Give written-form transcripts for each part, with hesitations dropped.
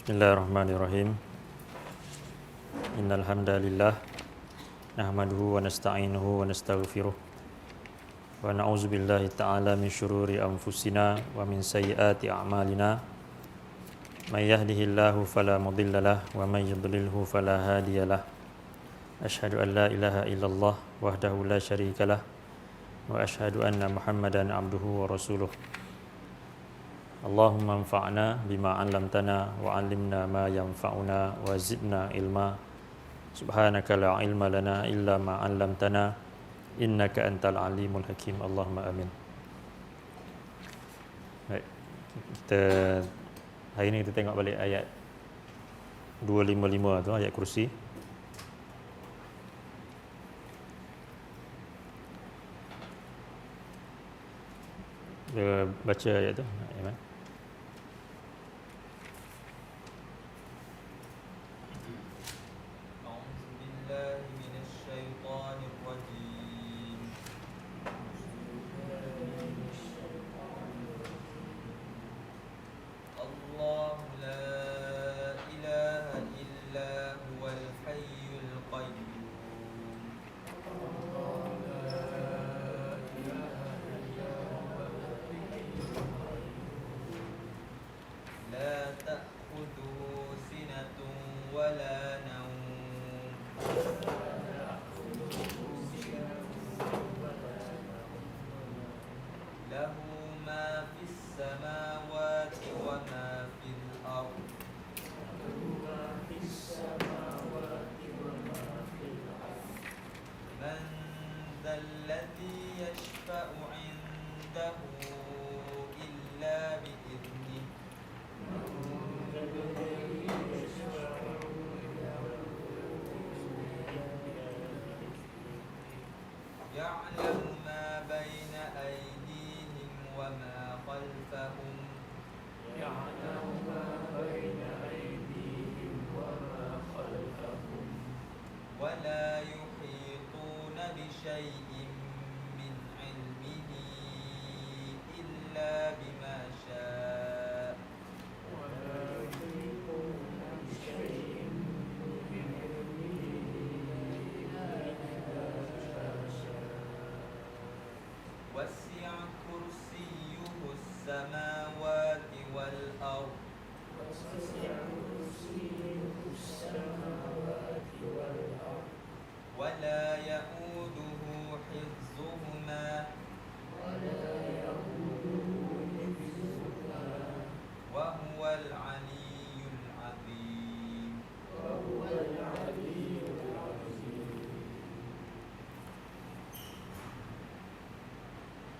Bismillahirrahmanirrahim. Innal hamdalillah nahmaduhu wa nasta'inuhu wa nastaghfiruh wa na'udzu billahi ta'ala min syururi anfusina wa min sayyiati a'malina. May yahdihillahu fala mudhillalah wa may yudlilhu fala hadiyalah. Asyhadu an la ilaha illallah wahdahu la syarikalah wa asyhadu anna Muhammadan abduhu wa rasuluh. Allahumma anfa'na bima 'allamtana wa 'allimna ma yanfa'una wa zidna ilma. Subhanaka la ilma lana illa ma 'allamtana innaka antal alimul hakim. Allahumma amin. Baik. Hari ini kita tengok balik ayat 255 tu, ayat kursi. Dia baca ayat tu, Iman.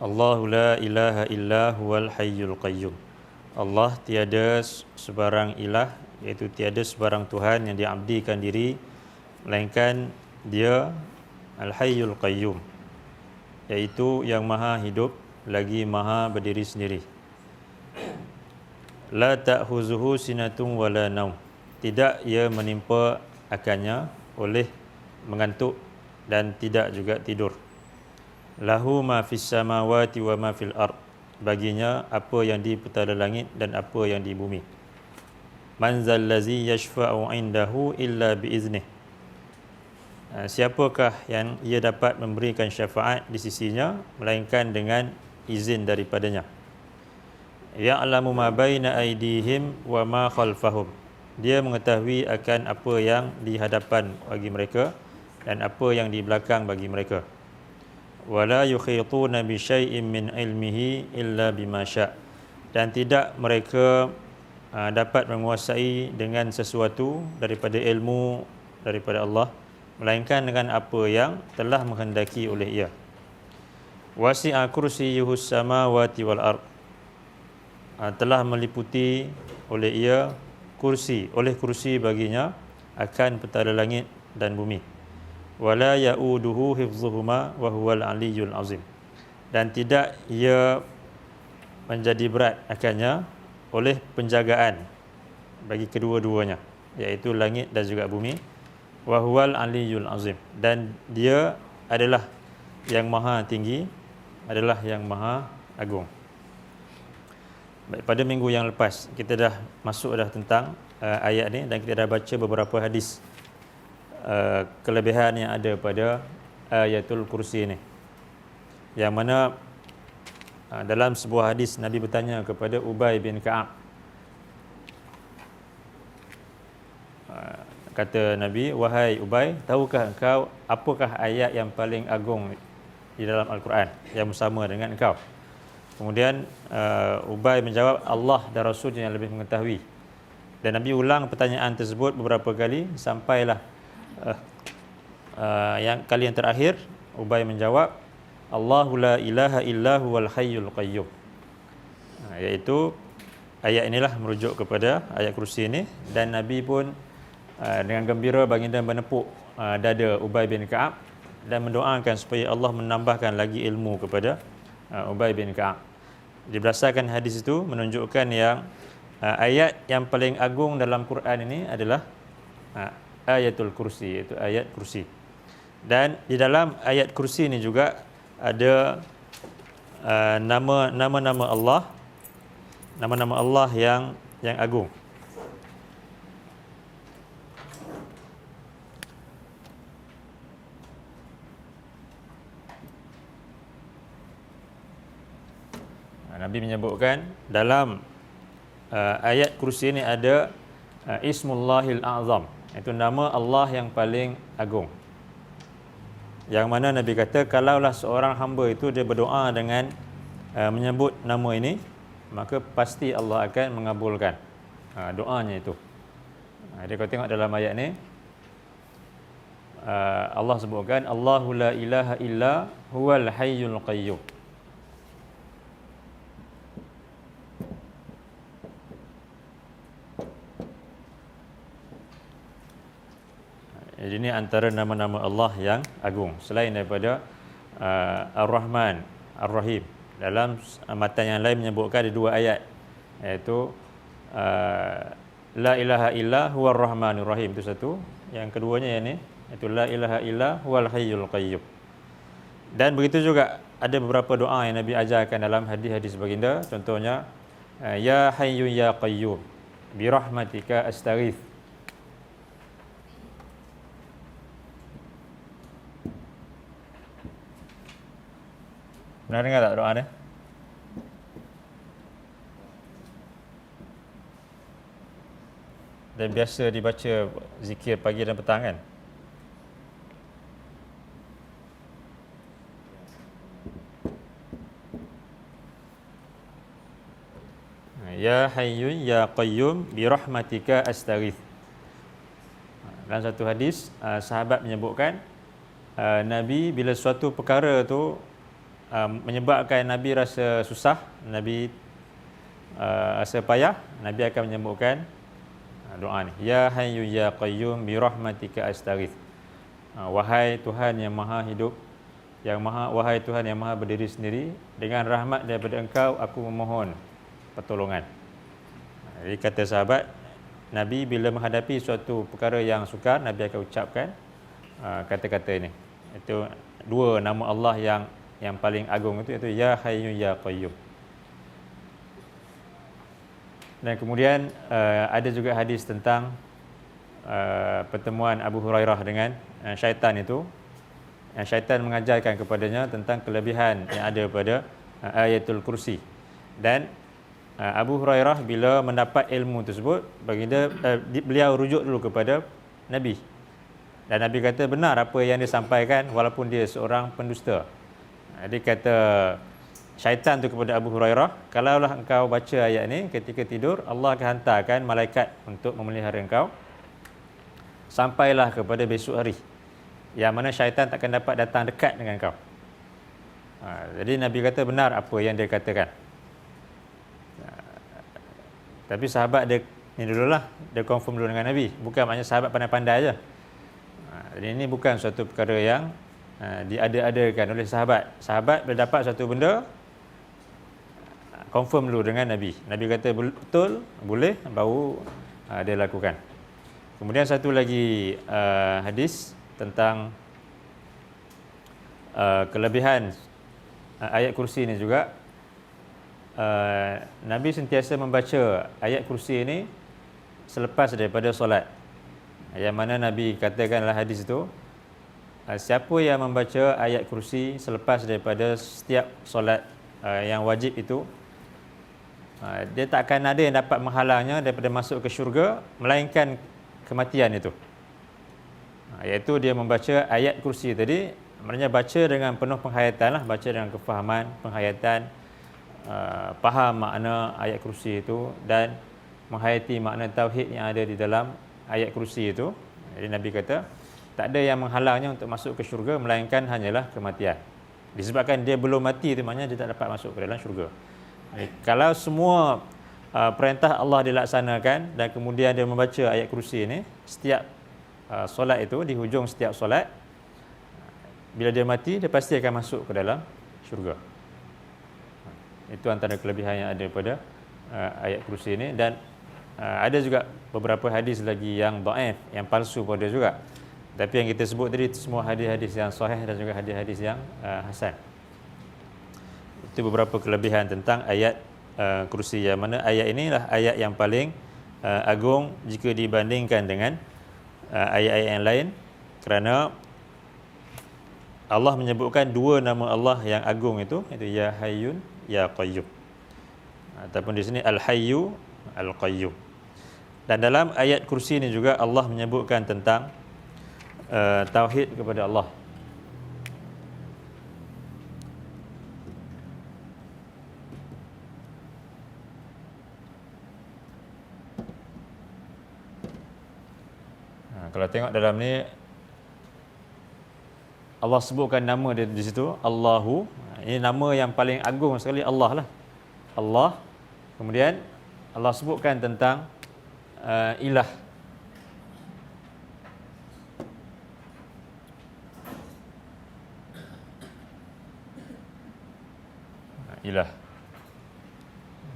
Allahu la ilaha illa huwal hayyul qayyum. Allah tiada sebarang ilah, iaitu tiada sebarang Tuhan yang diabdikan diri melainkan Dia Al-Hayyul Qayyum, iaitu yang maha hidup lagi maha berdiri sendiri. La ta'khuzuhu sinatun wala naum. Tidak ia menimpa akannya oleh mengantuk dan tidak juga tidur. Lahu ma fis samawati wa ma fil ard. Baginya apa yang di petala langit dan apa yang di bumi. Man zallazi yashfa'u indahu illa biiznih. Siapakah yang ia dapat memberikan syafaat di sisinya melainkan dengan izin daripadanya. Ya'lamu ma baina aydihim wa ma khalfahum. Dia mengetahui akan apa yang di hadapan bagi mereka dan apa yang di belakang bagi mereka. Wala yukhituna bi syai'in min ilmihi illa bima sya'. Dan tidak mereka dapat menguasai dengan sesuatu daripada ilmu daripada Allah melainkan dengan apa yang telah menghendaki oleh Ia. Wasi'a kursiyyuhus samawati wal ard. Telah meliputi oleh Ia oleh kursi baginya akan petala langit dan bumi. Wala ya'uduhu hifzuhuma wa huwal aliyyul azim. Dan tidak ia menjadi berat akannya oleh penjagaan bagi kedua-duanya, iaitu langit dan juga bumi. Wa huwal aliyyul azim. Dan Dia adalah yang maha tinggi, adalah yang maha agung. Baik, pada minggu yang lepas kita dah masuk tentang ayat ni dan kita dah baca beberapa hadis kelebihan yang ada pada ayatul kursi ni, yang mana dalam sebuah hadis Nabi bertanya kepada Ubay bin Ka'ab. Kata Nabi, "Wahai Ubay, tahukah engkau apakah ayat yang paling agung di dalam Al-Quran yang bersama dengan engkau?" Kemudian Ubay menjawab, "Allah dan Rasulnya yang lebih mengetahui." Dan Nabi ulang pertanyaan tersebut beberapa kali sampailah kali yang terakhir Ubay menjawab, "Allahu la ilaha illa huwal hayyul qayyum." Iaitu ayat inilah merujuk kepada ayat kursi ini, dan Nabi pun dengan gembira baginda menepuk dada Ubay bin Ka'ab dan mendoakan supaya Allah menambahkan lagi ilmu kepada Ubay bin Ka'ab. Jadi berdasarkan hadis itu menunjukkan yang ayat yang paling agung dalam Quran ini adalah ayatul kursi, iaitu ayat kursi. Dan di dalam ayat kursi ini juga ada nama-nama Allah yang agung. Nabi menyebutkan dalam ayat kursi ini ada Ismullahil A'zam, itu nama Allah yang paling agung. Yang mana Nabi kata, kalaulah seorang hamba itu dia berdoa dengan menyebut nama ini, maka pasti Allah akan mengabulkan doanya itu. Jadi kalau tengok dalam ayat ni, Allah sebutkan, Allahu la ilaha illa huwal hayyul qayyum. Jadi ini antara nama-nama Allah yang agung selain daripada Ar-Rahman, Ar-Rahim. Dalam matan yang lain menyebutkan ada dua ayat, iaitu La ilaha illa huwar rahmanur rahim, itu satu. Yang keduanya yang ni, iaitu La ilaha illa huwal hayyul qayyum. Dan begitu juga ada beberapa doa yang Nabi ajarkan dalam hadis-hadis baginda. Contohnya, Ya Hayyu Ya Qayyum bi rahmatika astaghith. Pernah dengar tak doa ni? Dan biasa dibaca zikir pagi dan petang kan? Ya Hayyu Ya Qayyum bi rahmatika astaghith. Dalam satu hadis, sahabat menyebutkan Nabi bila suatu perkara tu menyebabkan Nabi rasa susah, Nabi rasa payah, Nabi akan menyebutkan doa ni, Ya Hayyu Ya Qayyum bi rahmatika astaghith. Wahai Tuhan yang Maha Hidup, wahai Tuhan yang Maha berdiri sendiri, dengan rahmat daripada Engkau aku memohon pertolongan. Jadi kata sahabat, Nabi bila menghadapi suatu perkara yang sukar, Nabi akan ucapkan kata-kata ini. Itu dua nama Allah yang paling agung itu, iaitu Ya Hayyu Ya Qayyum. Dan kemudian ada juga hadis tentang pertemuan Abu Hurairah dengan syaitan itu. Syaitan mengajarkan kepadanya tentang kelebihan yang ada pada ayatul kursi. Dan Abu Hurairah bila mendapat ilmu tersebut, beliau rujuk dulu kepada Nabi. Dan Nabi kata benar apa yang dia sampaikan walaupun dia seorang pendusta. Dia kata syaitan tu kepada Abu Hurairah, kalaulah engkau baca ayat ni ketika tidur, Allah akan hantarkan malaikat untuk memelihara engkau sampailah kepada besok hari, yang mana syaitan takkan dapat datang dekat dengan engkau. Jadi Nabi kata benar apa yang dia katakan. Tapi sahabat dia ni dululah, dia confirm dulu dengan Nabi. Bukan maknanya sahabat pandai-pandai aja. Jadi ini bukan suatu perkara yang diada-adakan oleh sahabat. Sahabat bila dapat satu benda, confirm dulu dengan Nabi. Nabi kata betul, boleh, baru dia lakukan. Kemudian satu lagi hadis tentang kelebihan ayat kursi ini juga. Nabi sentiasa membaca ayat kursi ini selepas daripada solat. Yang mana Nabi katakan dalam hadis itu, siapa yang membaca ayat kursi selepas daripada setiap solat yang wajib itu, dia tak akan ada yang dapat menghalangnya daripada masuk ke syurga melainkan kematian itu. Iaitu dia membaca ayat kursi tadi, maknanya baca dengan penuh penghayatan lah, baca dengan kefahaman, penghayatan, faham makna ayat kursi itu dan menghayati makna tauhid yang ada di dalam ayat kursi itu. Jadi Nabi kata tak ada yang menghalangnya untuk masuk ke syurga melainkan hanyalah kematian. Disebabkan dia belum mati itu maknanya dia tak dapat masuk ke dalam syurga. Kalau semua perintah Allah dilaksanakan dan kemudian dia membaca ayat kursi ini setiap solat itu, di hujung setiap solat, bila dia mati dia pasti akan masuk ke dalam syurga. Itu antara kelebihan yang ada pada ayat kursi ini. Dan ada juga beberapa hadis lagi yang dhaif, yang palsu pada juga. Tapi yang kita sebut tadi semua hadis-hadis yang sahih dan juga hadis-hadis yang hasan. Itu beberapa kelebihan tentang ayat kursi, yang mana ayat inilah ayat yang paling agung jika dibandingkan dengan ayat-ayat yang lain, kerana Allah menyebutkan dua nama Allah yang agung itu, iaitu Ya Hayyun Ya Qayyum, ataupun di sini Al-Hayyu Al-Qayyum. Dan dalam ayat kursi ini juga Allah menyebutkan tentang tauhid kepada Allah. Kalau tengok dalam ni, Allah sebutkan nama dia di situ, Allahu. Ini nama yang paling agung sekali, Allah lah. Allah. Kemudian Allah sebutkan tentang ilah. Ilah.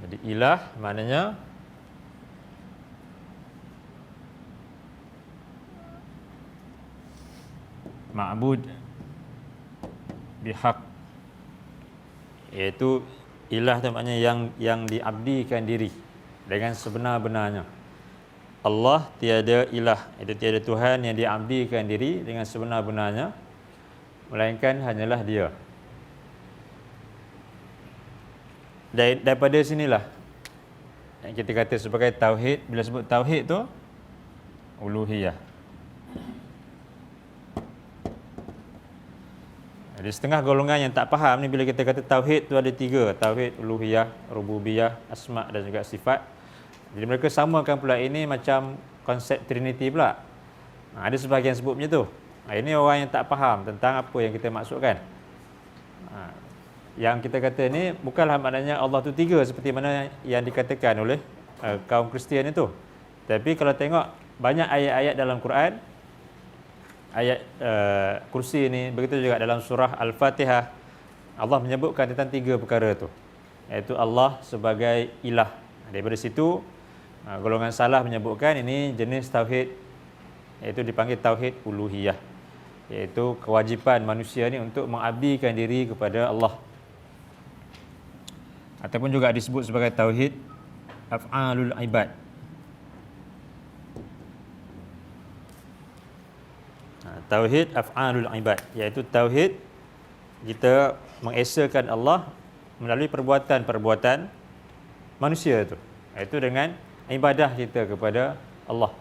Jadi ilah maknanya ma'bud bihaq, iaitu ilah tu maknanya yang diabdikan diri dengan sebenar-benarnya. Allah tiada ilah, itu tiada Tuhan yang diabdikan diri dengan sebenar-benarnya melainkan hanyalah Dia. Daripada sinilah yang kita kata sebagai tauhid. Bila sebut tauhid tu uluhiyah. Jadi setengah golongan yang tak faham ni, bila kita kata tauhid tu ada tiga, tauhid uluhiyah, rububiyah, asma' dan juga sifat. Jadi mereka samakan pula ini macam konsep Trinity pula. Ada sebahagian sebut macam tu. Ini orang yang tak faham tentang apa yang kita maksudkan. Yang kita kata ni bukanlah maknanya Allah tu tiga seperti mana yang dikatakan oleh kaum Kristian itu. Tapi kalau tengok banyak ayat-ayat dalam Quran, ayat kursi ini, begitu juga dalam surah Al-Fatihah, Allah menyebutkan tentang tiga perkara itu, iaitu Allah sebagai ilah. Daripada situ golongan salah menyebutkan ini jenis tauhid, iaitu dipanggil tauhid uluhiyah, iaitu kewajipan manusia ni untuk mengabdikan diri kepada Allah, ataupun juga disebut sebagai tauhid af'alul ibad. Tauhid af'alul ibad, iaitu tauhid kita mengesakan Allah melalui perbuatan-perbuatan manusia itu, iaitu dengan ibadah kita kepada Allah.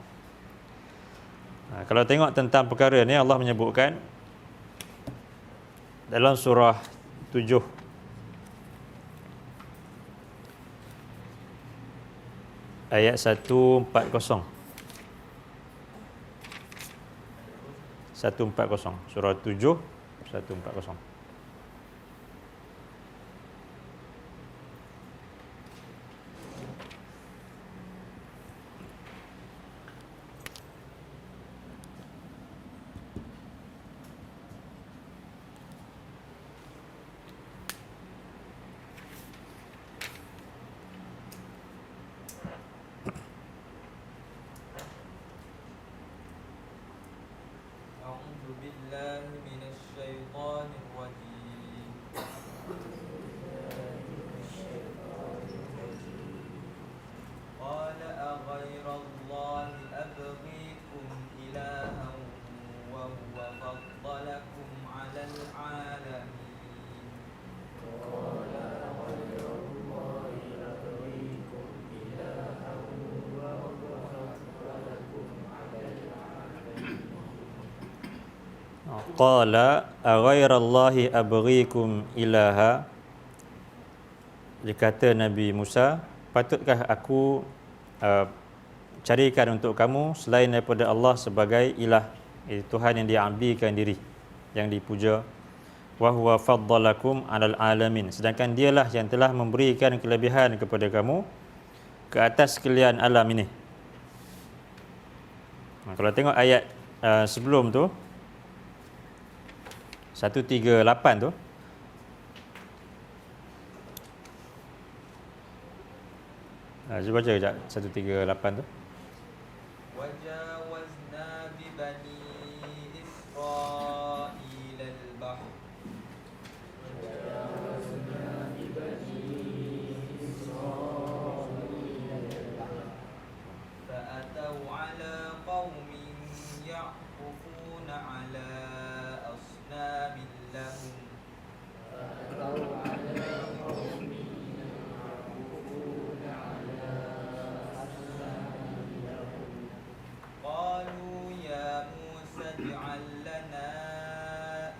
Kalau tengok tentang perkara ni, Allah menyebutkan dalam surah 7 ayat 140. 140, surah 7 140. قال أغير الله Qala aghairallahi abghikum ilaha. Dia kata Nabi Musa, patutkah aku carikan untuk kamu selain daripada Allah sebagai ilah, Tuhan yang diabdikan diri, yang dipuja. Wa huwa faddalakum 'alal alamin, sedangkan dialah yang telah memberikan kelebihan kepada kamu ke atas sekalian alam ini. Kalau tengok ayat sebelum tu 138 tu, cuba baca sekejap 138 tu. وجاوزنا ببني إسرائيل البحر فأتوا على قوم يعكفون على أصنام لهم قالوا يا موسى اجعل لنا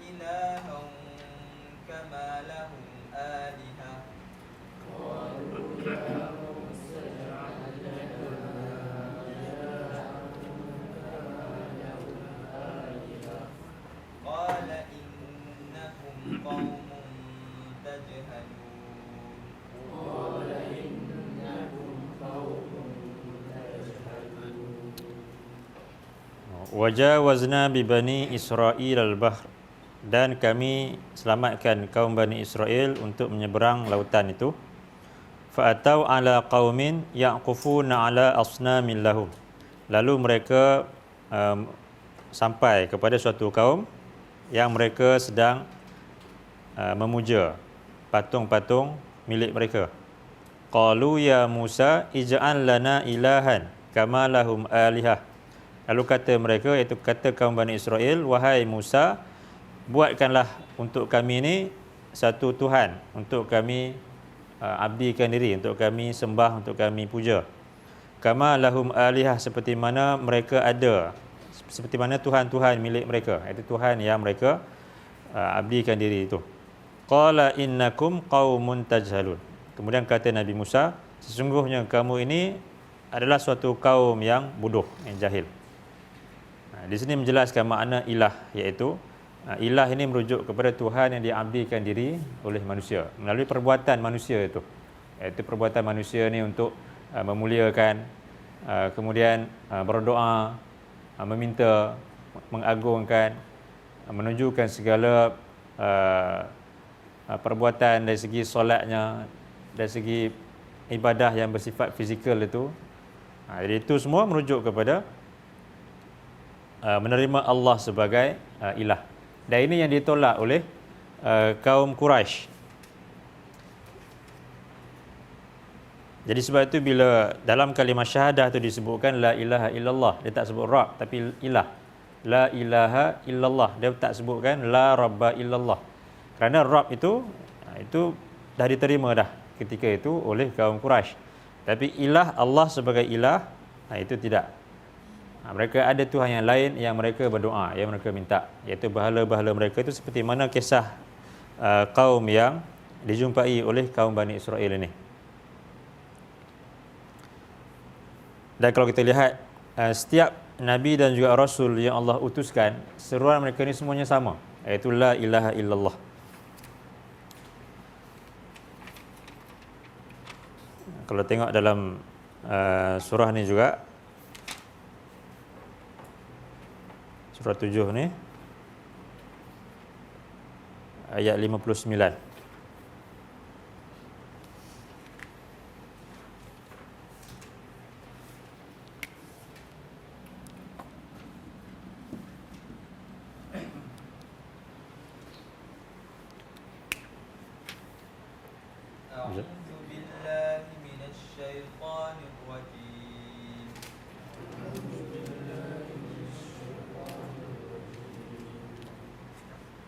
إلها كما لهم آلهة قال إنكم قوم تجهلون Wajawazna bi bani Israil al-bahr, dan kami selamatkan kaum Bani Israel untuk menyeberang lautan itu. Fa'atau ala qaumin ya'qufuna ala asnamin lahum, lalu mereka sampai kepada suatu kaum yang mereka sedang memuja patung-patung milik mereka. Qalu ya Musa ij'al lana ilahan kama lahum alihah. Lalu kata mereka, iaitu kata kaum Bani Israel, wahai Musa, buatkanlah untuk kami ini satu Tuhan, untuk kami abdikan diri, untuk kami sembah, untuk kami puja. Kama lahum alihah, seperti mana mereka ada, seperti mana Tuhan-Tuhan milik mereka, iaitu Tuhan yang mereka abdikan diri itu. Qala innakum qaumun tajhalun. Kemudian kata Nabi Musa, sesungguhnya kamu ini adalah suatu kaum yang bodoh, yang jahil. Di sini menjelaskan makna ilah, iaitu ilah ini merujuk kepada Tuhan yang diabdikan diri oleh manusia melalui perbuatan manusia itu, iaitu perbuatan manusia ni untuk memuliakan, kemudian berdoa, meminta, mengagungkan, menunjukkan segala perbuatan dari segi solatnya, dari segi ibadah yang bersifat fizikal itu. Jadi itu semua merujuk kepada menerima Allah sebagai ilah. Dan ini yang ditolak oleh kaum Quraisy. Jadi sebab itu bila dalam kalimah syahadah tu disebutkan la ilaha illallah, dia tak sebut Rabb tapi ilah. La ilaha illallah, dia tak sebutkan la rabba illallah. Kerana Rabb itu dah diterima dah ketika itu oleh kaum Quraisy. Tapi ilah, Allah sebagai ilah, itu tidak. Mereka ada Tuhan yang lain yang mereka berdoa, yang mereka minta, iaitu bahala-bahala mereka itu, seperti mana kisah kaum yang dijumpai oleh kaum Bani Israel ini. Dan kalau kita lihat setiap Nabi dan juga Rasul yang Allah utuskan, seruan mereka ini semuanya sama, iaitu la ilaha illallah. Kalau tengok dalam surah ni juga, surah 7 ni, ayat 59.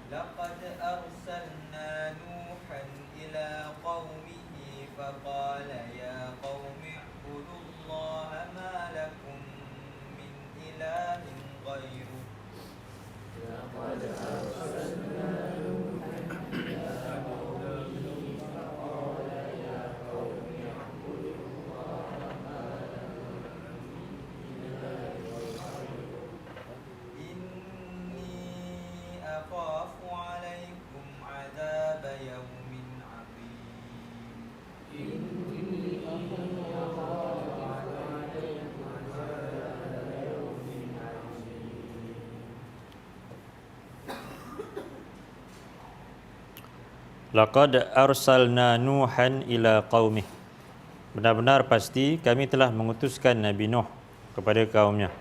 لقد أرسلنا نوحا إلى قومه فقال يا قوم اعبدوا الله ما لكم من إله غيره Laqad arsalna Nuhan ila qaumih. Benar-benar pasti kami telah mengutuskan Nabi Nuh kepada kaumnya.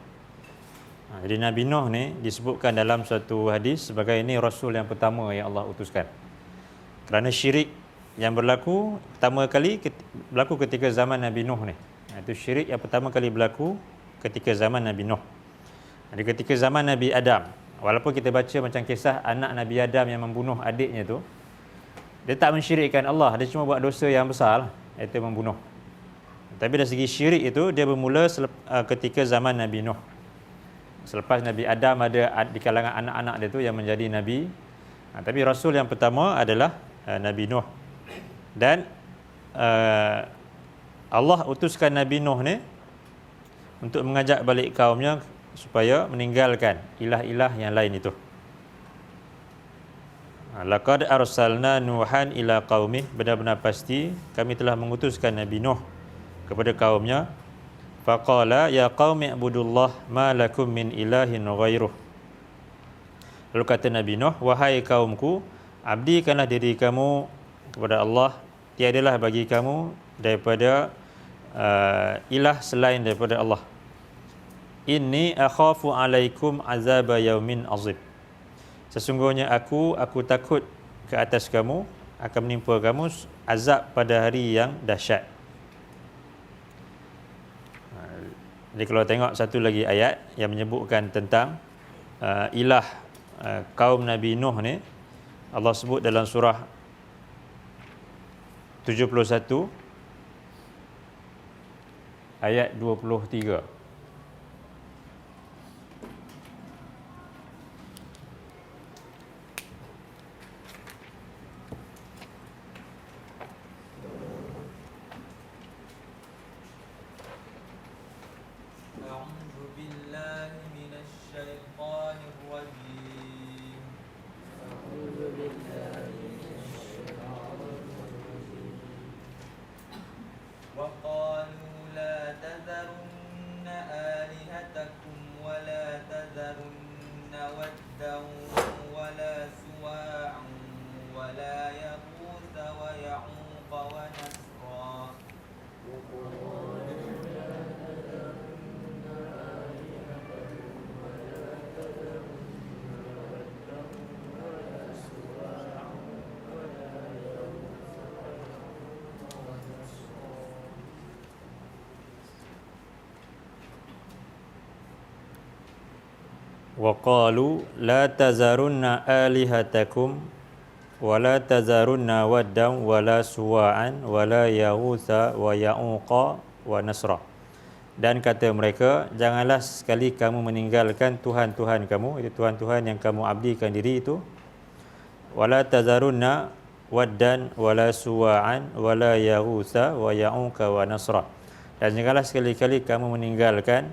Jadi Nabi Nuh ni disebutkan dalam satu hadis sebagai ini Rasul yang pertama yang Allah utuskan. Kerana syirik yang berlaku pertama kali berlaku ketika zaman Nabi Nuh ni. Itu syirik yang pertama kali berlaku ketika zaman Nabi Nuh. Jadi ketika zaman Nabi Adam, walaupun kita baca macam kisah anak Nabi Adam yang membunuh adiknya tu, dia tak mensyirikkan Allah, dia cuma buat dosa yang besar lah, iaitu membunuh. Tapi dari segi syirik itu dia bermula ketika zaman Nabi Nuh. Selepas Nabi Adam ada di kalangan anak-anak dia tu yang menjadi Nabi. Tapi Rasul yang pertama adalah Nabi Nuh. Dan Allah utuskan Nabi Nuh ni untuk mengajak balik kaumnya supaya meninggalkan ilah-ilah yang lain itu. Laqad arsalna Nuhan ila qaumih, benar-benar pasti kami telah mengutuskan Nabi Nuh kepada kaumnya. Faqala ya qaumi ibudullah ma lakum min ilahin ghairuh. Lalu kata Nabi Nuh, wahai kaumku, abdikanlah diri kamu kepada Allah, tiadalah bagi kamu daripada ilah selain daripada Allah. Inni akhafu alaikum azab yaumin azim. Sesungguhnya aku takut ke atas kamu, akan menimpa kamu azab pada hari yang dahsyat. Jadi kalau tengok satu lagi ayat yang menyebutkan tentang ilah kaum Nabi Nuh ni, Allah sebut dalam surah 71 ayat 23. أعوذ بالله من الشيطان الرجيم وقالوا لا تذرن آلهتكم ولا تذرن ودا ولا سواعا ولا يغوث ويعوق ونسرا وقالوا لا تذرن آلهتكم ولا تذرن ودا ولا سواعا ولا يغوث ويعوق ونسرا. Dan kata mereka, janganlah sekali kamu meninggalkan Tuhan-Tuhan kamu, itu Tuhan-Tuhan yang kamu abdikan diri itu. Wala tazarunna waddan wala suwa'an wala yaghutha wa ya'uqa wa nasra. Dan janganlah sekali-kali kamu meninggalkan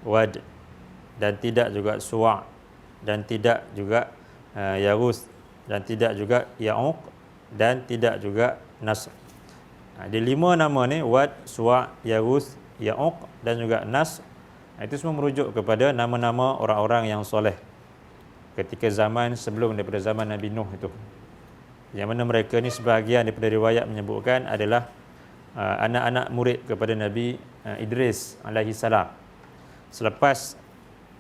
wad, dan tidak juga suwa', dan tidak juga yaghuth, dan tidak juga ya'uq, dan tidak juga nasr. Di 5 nama ni, wad, suwa', yaghuth, ya'uq dan juga nasr, itu semua merujuk kepada nama-nama orang-orang yang soleh ketika zaman sebelum daripada zaman Nabi Nuh itu. Yang mana mereka ni sebahagian daripada riwayat menyebutkan adalah anak-anak murid kepada Nabi Idris alaihi salam. Selepas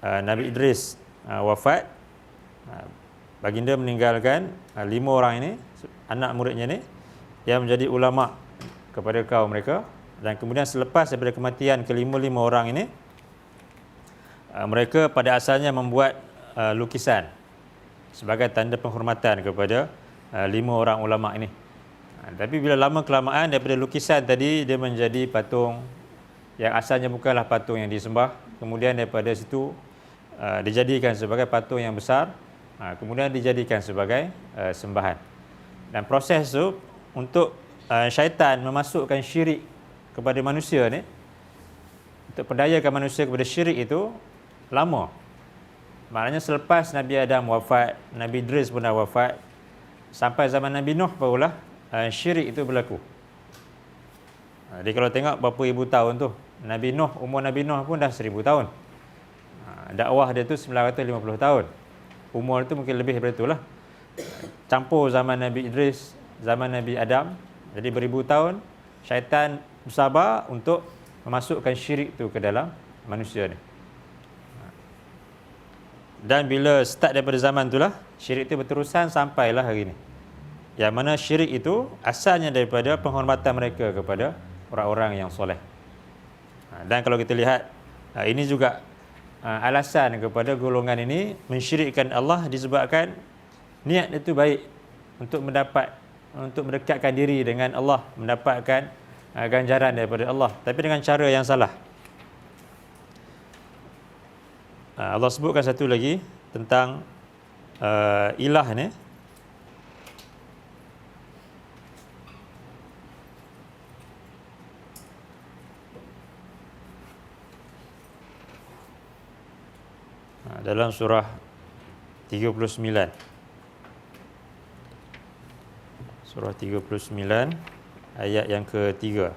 Nabi Idris wafat, baginda meninggalkan 5 orang ini, anak muridnya ni, yang menjadi ulama kepada kaum mereka. Dan kemudian selepas daripada kematian kelima-lima orang ini, mereka pada asalnya membuat lukisan sebagai tanda penghormatan kepada 5 orang ulama ini. Tapi bila lama kelamaan daripada lukisan tadi, dia menjadi patung yang asalnya bukanlah patung yang disembah. Kemudian daripada situ dijadikan sebagai patung yang besar, kemudian dijadikan sebagai sembahan. Dan proses tu untuk syaitan memasukkan syirik kepada manusia ni, untuk perdayakan manusia kepada syirik itu lama. Maknanya selepas Nabi Adam wafat, Nabi Idris pun dah wafat, sampai zaman Nabi Nuh barulah syirik itu berlaku. Jadi kalau tengok berapa ribu tahun tu, Nabi Nuh, umur Nabi Nuh pun dah 1000 tahun. Dakwah dia tu 950 tahun. Umur tu mungkin lebih daripada itulah. Campur zaman Nabi Idris, zaman Nabi Adam. Jadi beribu tahun syaitan bersabar untuk memasukkan syirik tu ke dalam manusia ni. Dan bila start daripada zaman itulah, syirik itu berterusan sampailah hari ini. Yang mana syirik itu asalnya daripada penghormatan mereka kepada orang-orang yang soleh. Dan kalau kita lihat, ini juga alasan kepada golongan ini mensyirikkan Allah disebabkan niat itu baik untuk mendekatkan diri dengan Allah, mendapatkan ganjaran daripada Allah, tapi dengan cara yang salah. Allah sebutkan satu lagi tentang ilah ni. Dalam surah 39. Surah 39 ayat yang ketiga.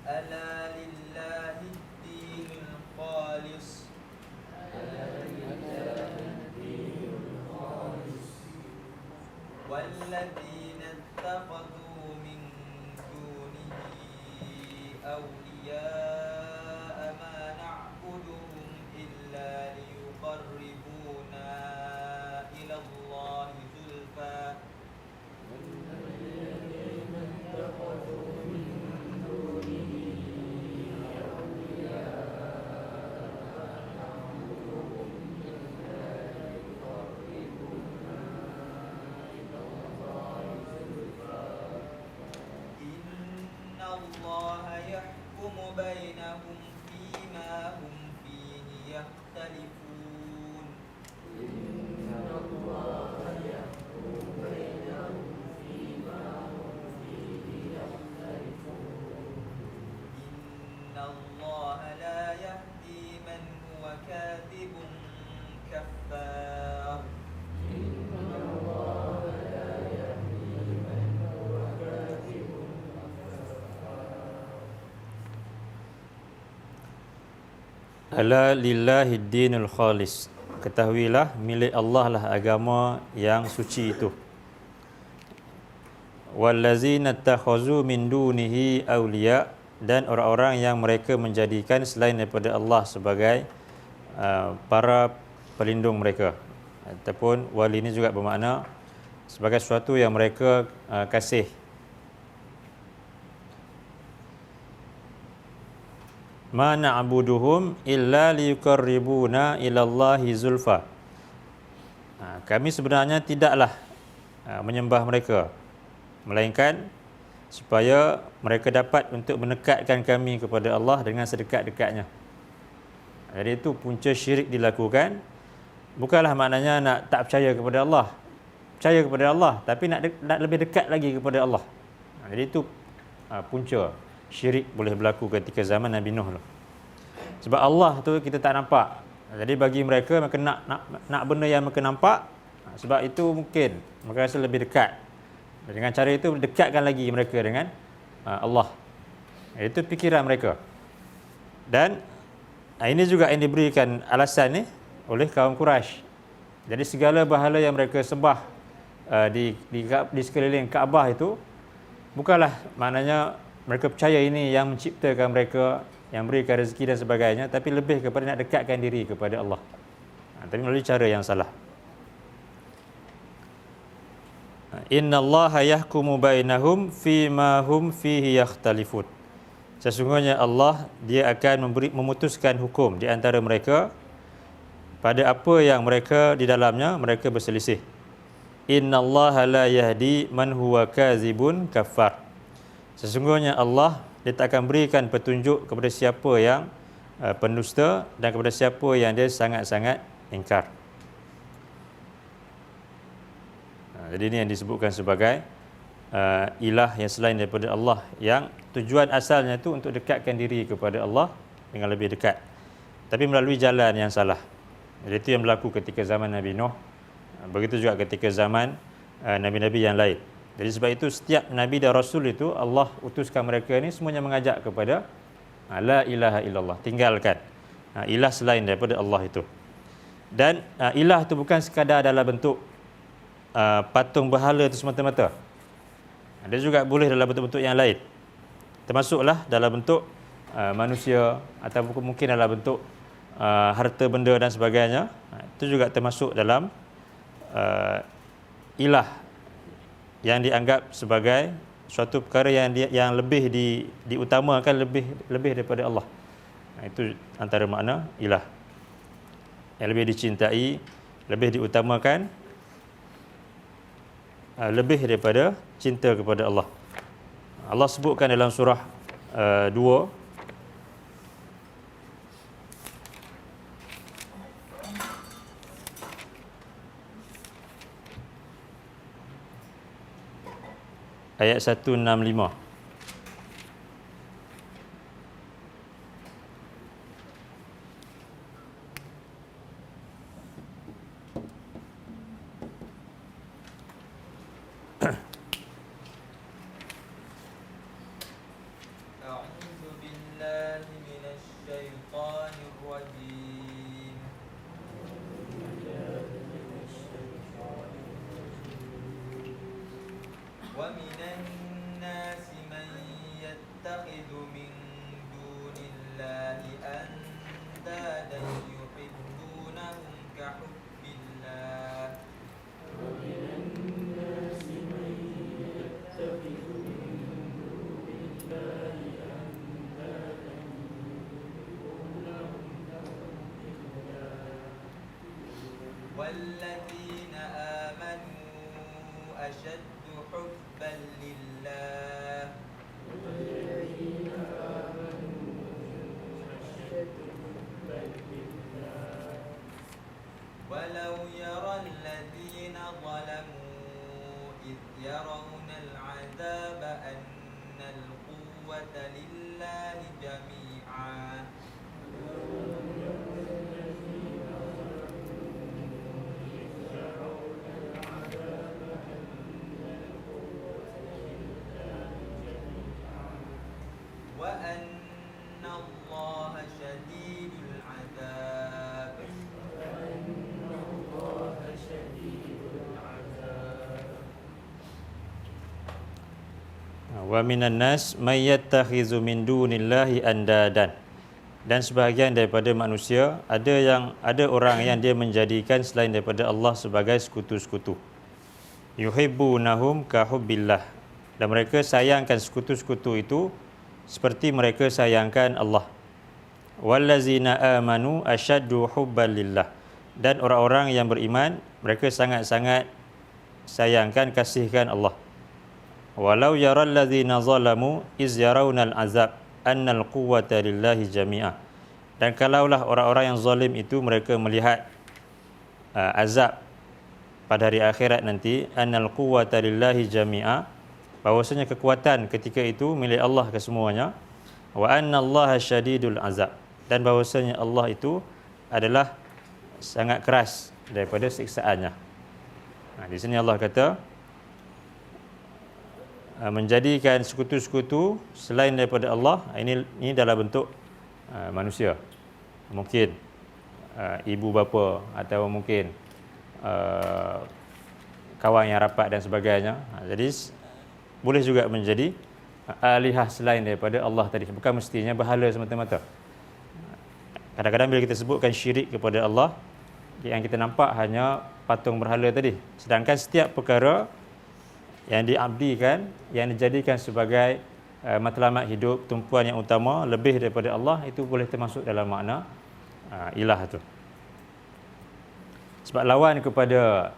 ألا لله الدين الخالص والذين اتخذوا من دونه أولياء ما نعبدهم إلا ليقربونا إلى الله زلفى الله يحكم بينهم فيما هم فيه يختلفون إن الله يحكم بينهم فيما هم فيه يختلفون إن الله لا يهدي من هو كاذب كفار إن الله لا يهدي من هو كاذب Ala lillahi dinul khalis. Ketahuilah milik Allah lah agama yang suci itu. Wallazina takhazu min dunihi awliya, dan orang-orang yang mereka menjadikan selain daripada Allah sebagai para pelindung mereka. Ataupun wali ini juga bermakna sebagai sesuatu yang mereka kasih. Ma na'buduhum illa liyuqarribuna ilallahi zulfa. Kami sebenarnya tidaklah menyembah mereka, melainkan supaya mereka dapat untuk mendekatkan kami kepada Allah dengan sedekat-dekatnya. Jadi itu punca syirik dilakukan. Bukanlah maknanya nak tak percaya kepada Allah. Percaya kepada Allah tapi nak lebih dekat lagi kepada Allah. Jadi itu punca syirik boleh berlaku ketika zaman Nabi Nuh tu. Sebab Allah tu kita tak nampak. Jadi bagi mereka nak benda yang mereka nampak, sebab itu mungkin mereka rasa lebih dekat. Dengan cara itu dekatkan lagi mereka dengan Allah. Itu fikiran mereka. Dan ini juga yang diberikan alasan ni oleh kaum Quraisy. Jadi segala berhala yang mereka sembah di sekeliling Kaabah itu bukanlah maknanya mereka percaya ini yang menciptakan mereka, yang berikan rezeki dan sebagainya, tapi lebih kepada nak dekatkan diri kepada Allah. Tapi melalui cara yang salah. Innallaha yahkumu bainahum fima hum fihi yakhtalifun. Sesungguhnya Allah, dia akan memutuskan hukum di antara mereka pada apa yang mereka di dalamnya mereka berselisih. Innallaha la yahdi man huwa kazibun kafar. Sesungguhnya Allah, dia tak akan berikan petunjuk kepada siapa yang pendusta dan kepada siapa yang dia sangat-sangat ingkar. Jadi ini yang disebutkan sebagai ilah yang selain daripada Allah, yang tujuan asalnya itu untuk dekatkan diri kepada Allah dengan lebih dekat, tapi melalui jalan yang salah. Jadi itu yang berlaku ketika zaman Nabi Nuh, begitu juga ketika zaman Nabi-Nabi yang lain. Jadi sebab itu setiap Nabi dan Rasul itu Allah utuskan mereka ini semuanya mengajak kepada la ilaha illallah, tinggalkan ilah selain daripada Allah itu. Dan ilah itu bukan sekadar dalam bentuk patung berhala itu semata-mata. Dia juga boleh dalam bentuk-bentuk yang lain, termasuklah dalam bentuk manusia, atau mungkin dalam bentuk harta benda dan sebagainya. Itu juga termasuk dalam ilah yang dianggap sebagai suatu perkara yang lebih diutamakan, lebih daripada Allah. Itu antara makna ilah, yang lebih dicintai, lebih diutamakan, lebih daripada cinta kepada Allah. Allah sebutkan dalam surah 2 ayat 165. أعوذ بالله من الشيطان الرجيم ومن الناس من يتخذ من دون الله أندادا يحبونهم كحب الله والذين آمنوا أشد حبا لله ولو يرى الذين ظلموا إذ يرون العذاب أن القوة لله جميعا وأن الله شديد العذاب wa minan nas may yattakhizu min dunillahi andadan. Dan sebahagian daripada manusia ada orang yang dia menjadikan selain daripada Allah sebagai sekutu-sekutu. Yuhibbunahum ka hubbillah. Dan mereka sayangkan sekutu-sekutu itu seperti mereka sayangkan Allah. Wallazina amanu asyaddu hubban lillah. Dan orang-orang yang beriman, mereka sangat-sangat sayangkan, kasihkan Allah. Walau yaral ladzina zalamu iz yarawnal azab annal quwwata lillahi jami'a. Dan kalaulah orang-orang yang zalim itu mereka melihat azab pada hari akhirat nanti, annal quwwata lillahi jami'a, bahwasanya kekuatan ketika itu milik Allah kesemuanya, wa annallaha syadidul azab, dan bahwasanya Allah itu adalah sangat keras daripada siksaannya. Di sini Allah kata menjadikan sekutu-sekutu selain daripada Allah, ini dalam bentuk manusia, mungkin ibu bapa, atau mungkin kawan yang rapat dan sebagainya. Jadi boleh juga menjadi alihah selain daripada Allah tadi, bukan mestinya berhala semata-mata. Kadang-kadang bila kita sebutkan syirik kepada Allah, yang kita nampak hanya patung berhala tadi, sedangkan setiap perkara yang diabdikan, yang dijadikan sebagai matlamat hidup, tumpuan yang utama lebih daripada Allah, itu boleh termasuk dalam makna ilah itu. Sebab lawan kepada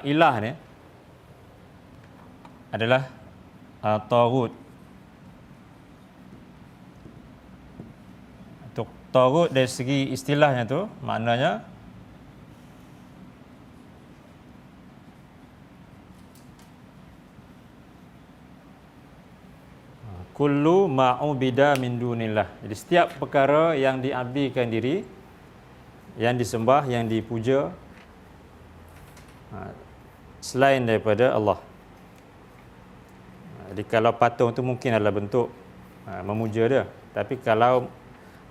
ilah ni adalah taghut. Taghut dari segi istilahnya tu maknanya kullu ma'ubida min dunillah. Jadi setiap perkara yang diabdikan diri, yang disembah, yang dipuja selain daripada Allah. Jadi kalau patung tu mungkin adalah bentuk memuja dia, tapi kalau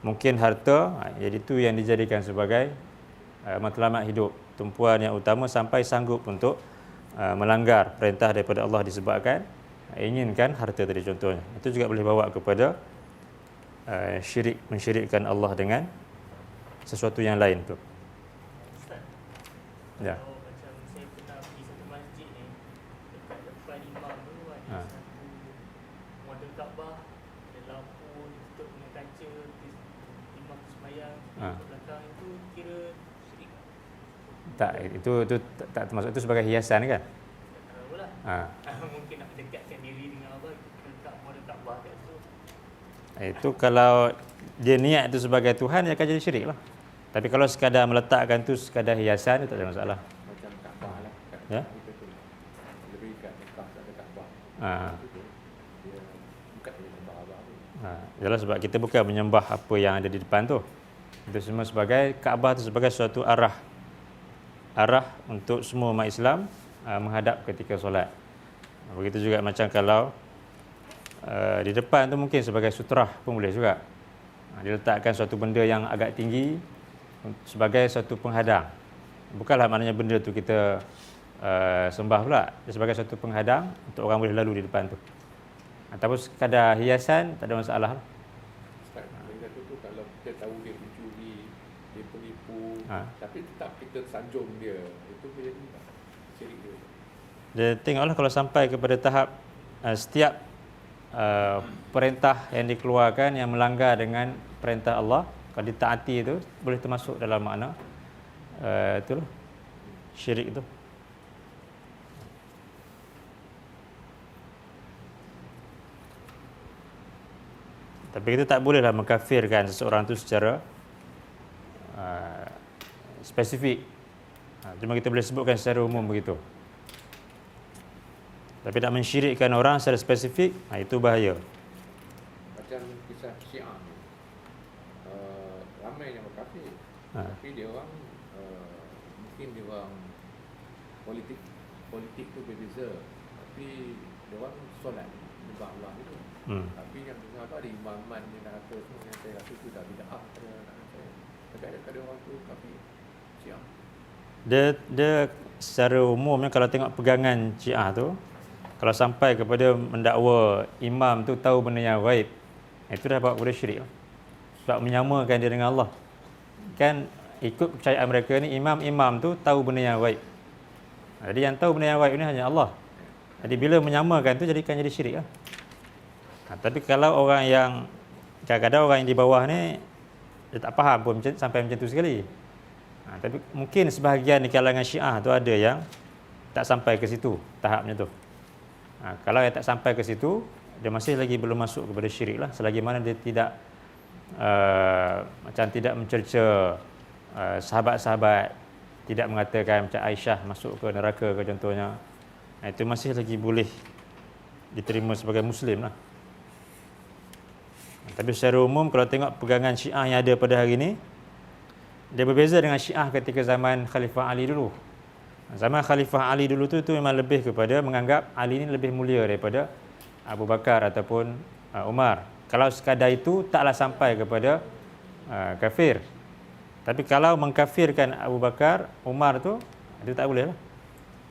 mungkin harta, jadi itu yang dijadikan sebagai matlamat hidup, tumpuan yang utama sampai sanggup untuk melanggar perintah daripada Allah disebabkan inginkan harta tadi contohnya. Itu juga boleh bawa kepada syirik, mensyirikkan Allah dengan sesuatu yang lain tu. Ustaz, Ya. kalau macam saya pernah pergi satu masjid ni, dekat depan imam tu ada Ha. satu model Kaabah, ada lampu ditutup dengan kaca, imam tu sembahyang, Ha. kat belakang itu kira syirik. Tak, itu tak termasuk, itu sebagai hiasan kan? Tak tahu lah. Mungkin nak dekatkan diri dengan Allah, letak model Kaabah kat situ. Itu kalau dia niat itu sebagai Tuhan, dia akan jadi syirik lah. Tapi kalau sekadar meletakkan tu sekadar hiasan, itu tak ada masalah. Macam Kaabah lah. Kat Ya. kita tu. Lebih kat Mekah tak ada Kaabah. Ha. Itu tu, dia bukan dia sembah Allah tu. Jelas sebab kita bukan menyembah apa yang ada di depan tu. Itu semua sebagai Kaabah tu sebagai suatu arah untuk semua umat Islam menghadap ketika solat. Begitu juga macam kalau di depan tu mungkin sebagai sutrah pun boleh juga. Dia letakkan suatu benda yang agak tinggi sebagai suatu penghadang. Bukanlah maknanya benda tu kita sembah pula. Dia sebagai suatu penghadang untuk orang boleh lalu di depan tu. Ataupun sekadar hiasan, tak ada masalah. Ustaz, benda tu kalau kita tahu dia mencuri, dia penipu, Ha. tapi tetap kita sanjung dia, itu boleh juga syirik dia. Dia tengoklah kalau sampai kepada tahap setiap perintah yang dikeluarkan yang melanggar dengan perintah Allah, kalau ditaati itu boleh termasuk dalam makna itulah syirik itu. Tapi kita tak bolehlah mengkafirkan seseorang itu secara spesifik. Cuma kita boleh sebutkan secara umum begitu. Tapi nak mensyirikkan orang secara spesifik, itu bahaya. Macam kisah Syiah ni, ramai yang berkafir, Ha. tapi dia orang mungkin dia orang politik tu berbeza, tapi dia orang solat menyembah Allah itu. Tapi yang dengar tu ada imam-imam yang nak kata semua yang saya rasa tu dah bid'ah pada anak saya. Tapi ada orang tu kafir Syiah. Dia secara umumnya kalau tengok pegangan Syiah tu, kalau sampai kepada mendakwa imam tu tahu benda yang gaib, itu dah bawa kepada syirik lah. Sebab menyamakan dia dengan Allah. Kan ikut kepercayaan mereka ni, imam tu tahu benda yang gaib. Jadi yang tahu benda yang gaib ni hanya Allah. Jadi bila menyamakan tu jadi syirik lah. Tapi kalau orang yang, kadang-kadang orang yang di bawah ni dia tak faham pun sampai macam tu sekali. Tapi mungkin sebahagian di kalangan Syiah tu ada yang tak sampai ke situ tahapnya tu. Kalau yang tak sampai ke situ, dia masih lagi belum masuk kepada syirik lah, selagi mana dia tidak macam tidak mencerca sahabat-sahabat, tidak mengatakan macam Aisyah masuk ke neraka ke contohnya. Itu masih lagi boleh diterima sebagai Muslim lah. Tapi secara umum kalau tengok pegangan Syiah yang ada pada hari ini, dia berbeza dengan Syiah ketika zaman Khalifah Ali dulu. Zaman Khalifah Ali dulu tu memang lebih kepada menganggap Ali ni lebih mulia daripada Abu Bakar ataupun Umar. Kalau sekadar itu taklah sampai kepada kafir. Tapi kalau mengkafirkan Abu Bakar, Umar tu, itu tak boleh lah.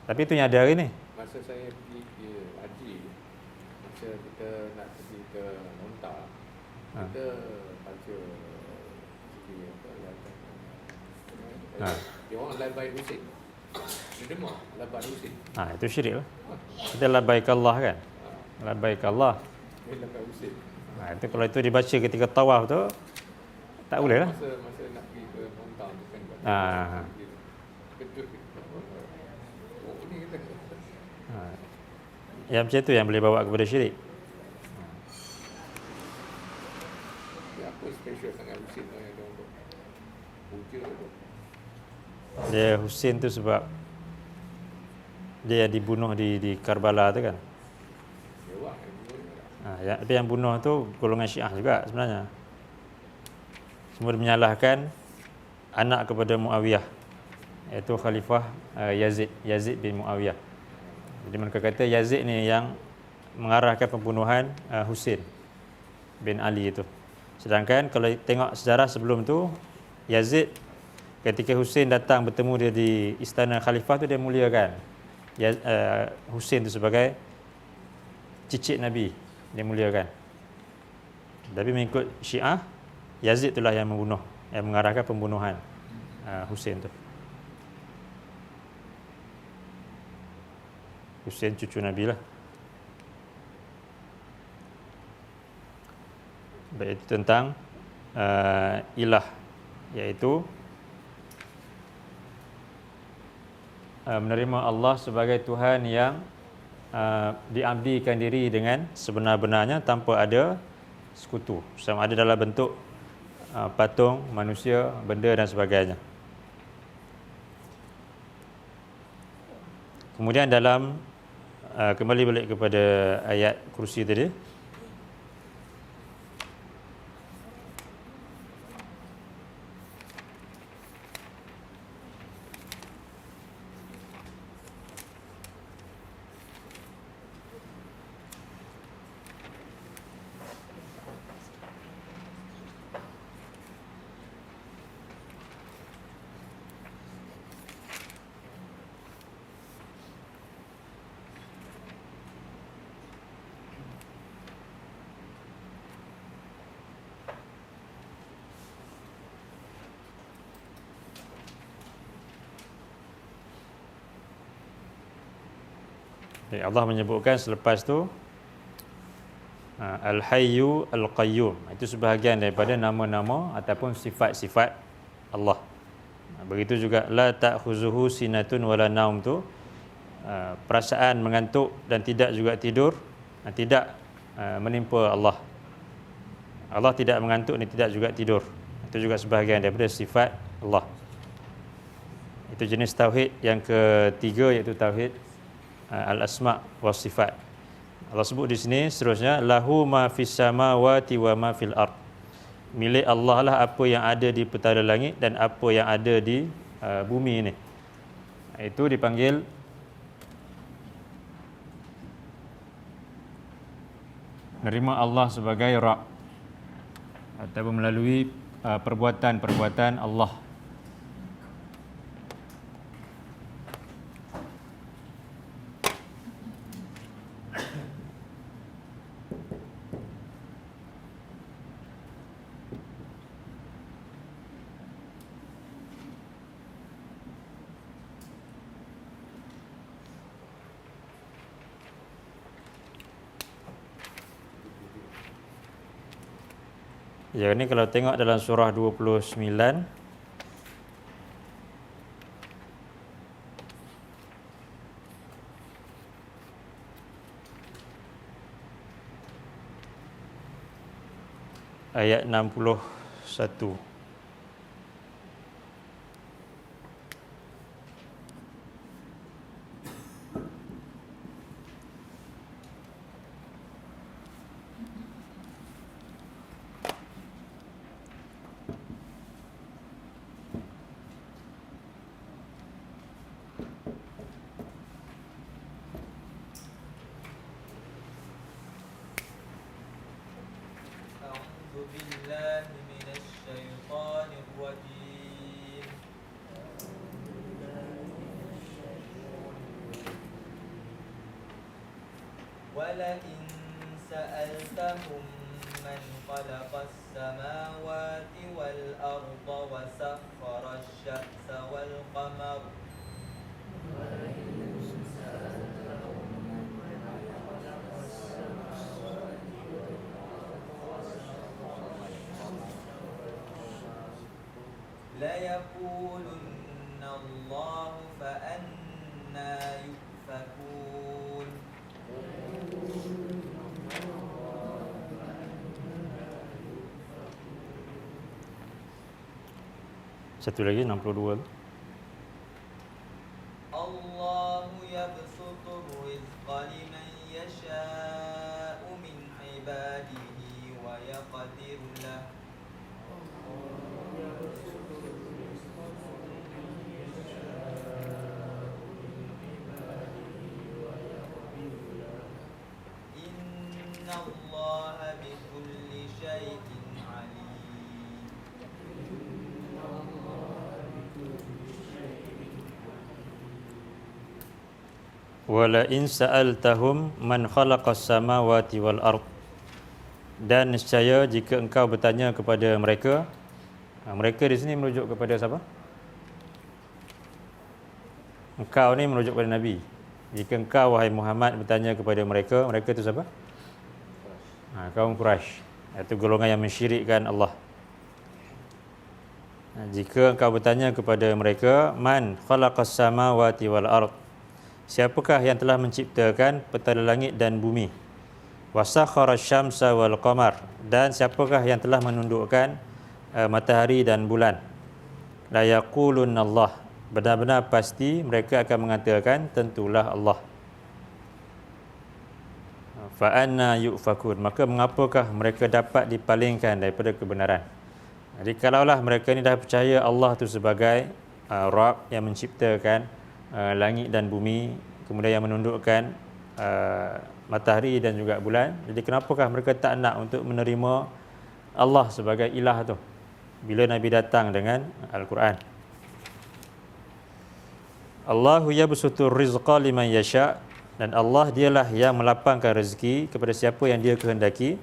Tapi itu yang ada hari ni. Masa saya pergi ke haji, masa kita nak pergi ke Muntah, kita baca segi apa yang dia orang labai Husin. Dia dengar labai Husin. Itu syirik lah. Kita labaik Allah kan. Labaik Allah. Dia labai Husin. Itu kalau itu dibaca ketika tawaf tu, tak boleh lah. Masa nak pergi ke Muntah tu kan. Kejut. Oh ni kata. Yang macam tu yang boleh bawa kepada syirik. Apa special sangat Husin tu yang dia orang puja tu. Dia Husin tu sebab dia dibunuh di Karbala tu kan. Dewa yang dulu Tapi yang bunuh tu golongan Syiah juga sebenarnya. Semua menyalahkan anak kepada Muawiyah, iaitu Khalifah Yazid bin Muawiyah. Jadi mereka kata Yazid ni yang mengarahkan pembunuhan Husain bin Ali itu. Sedangkan kalau tengok sejarah sebelum tu, Yazid ketika Husain datang bertemu dia di istana khalifah tu, dia muliakan Husain tu sebagai cicit Nabi, dia muliakan. Tapi mengikut Syiah, Yazid itulah yang membunuh, yang mengarahkan pembunuhan Husain tu. Husain cucu Nabi lah. Baik, itu tentang ilah, iaitu menerima Allah sebagai Tuhan yang diabdikan diri dengan sebenar-benarnya tanpa ada sekutu, sama ada dalam bentuk patung, manusia, benda dan sebagainya. Kemudian dalam kembali balik kepada ayat kursi tadi, Allah menyebutkan selepas tu Al-Hayyu Al-Qayyum. Itu sebahagian daripada nama-nama ataupun sifat-sifat Allah. Begitu juga la ta'khuzuhu sinatun wala naum tu, perasaan mengantuk dan tidak juga tidur tidak menimpa Allah. Allah tidak mengantuk dan tidak juga tidur. Itu juga sebahagian daripada sifat Allah. Itu jenis tauhid yang ketiga, iaitu tauhid al-asma' wa sifat. Allah sebut di sini seterusnya, lahu ma fis samawati wa ma fil ard. Milik Allah lah apa yang ada di petala langit dan apa yang ada di bumi ini. Itu dipanggil menerima Allah sebagai Rabb, ataupun melalui perbuatan-perbuatan Allah. Ya, ini kalau tengok dalam surah 29, ayat 61. أعوذ بالله من الشيطان الرجيم ولئن سألتهم من خلق السماوات والأرض وسخر الشمس والقمر ليقولن الله فأنى يؤفكون. Satu lagi 62. الله يبسط الرزق لمن يشاء من عباده ويقدر له إن الله بكل شيء عليم Wala in sa'altahum man khalaqas samawati wal ard. Dan nescaya jika engkau bertanya kepada mereka, mereka di sini merujuk kepada siapa? Engkau ni merujuk kepada Nabi. Jika engkau wahai Muhammad bertanya kepada mereka, mereka itu siapa? Kaum Quraisy. Itu golongan yang mensyirikkan Allah. Jika engkau bertanya kepada mereka, man khalaqas samawati wal ard, siapakah yang telah menciptakan petala langit dan bumi? Wasakhara syamsa wal qamar, dan siapakah yang telah menundukkan matahari dan bulan? La yaqulun Allah, benar-benar pasti mereka akan mengatakan tentulah Allah. Fa anna yufakun, maka mengapakah mereka dapat dipalingkan daripada kebenaran? Jadi kalaulah mereka ni dah percaya Allah tu sebagai Rabb yang menciptakan langit dan bumi, kemudian yang menundukkan matahari dan juga bulan, jadi kenapakah mereka tak nak untuk menerima Allah sebagai ilah tu bila Nabi datang dengan Al-Quran? Allahu yabsutur rizqa liman yasha, dan Allah dialah yang melapangkan rezeki kepada siapa yang dia kehendaki,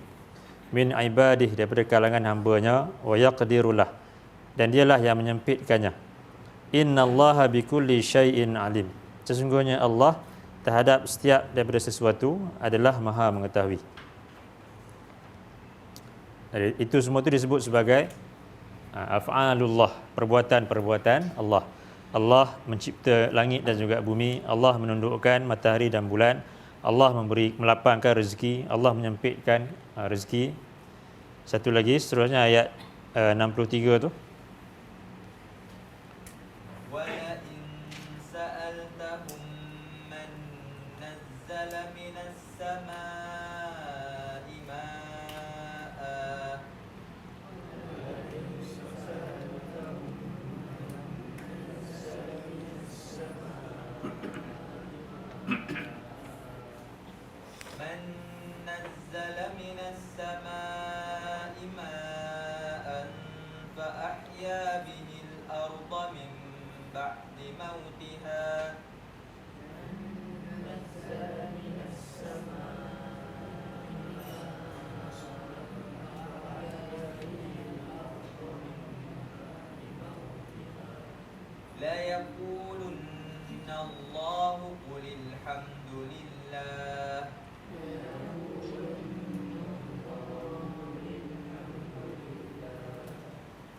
min ibadih, daripada kalangan hambanya, wa yaqdirulah, dan dialah yang menyempitkannya. Innallaha bikulli syai'in alim, sesungguhnya Allah terhadap setiap daripada sesuatu adalah maha mengetahui. Jadi, itu semua itu disebut sebagai af'alullah, perbuatan-perbuatan Allah. Allah mencipta langit dan juga bumi, Allah menundukkan matahari dan bulan, Allah melapangkan rezeki, Allah menyempitkan rezeki. Satu lagi seterusnya ayat 63 tu. ولئن سألتهم من نزل من السماء ماء من نزل من السماء ماء فأحيا به الأرض من بعد موتها ليقولن الله قل الحمد لله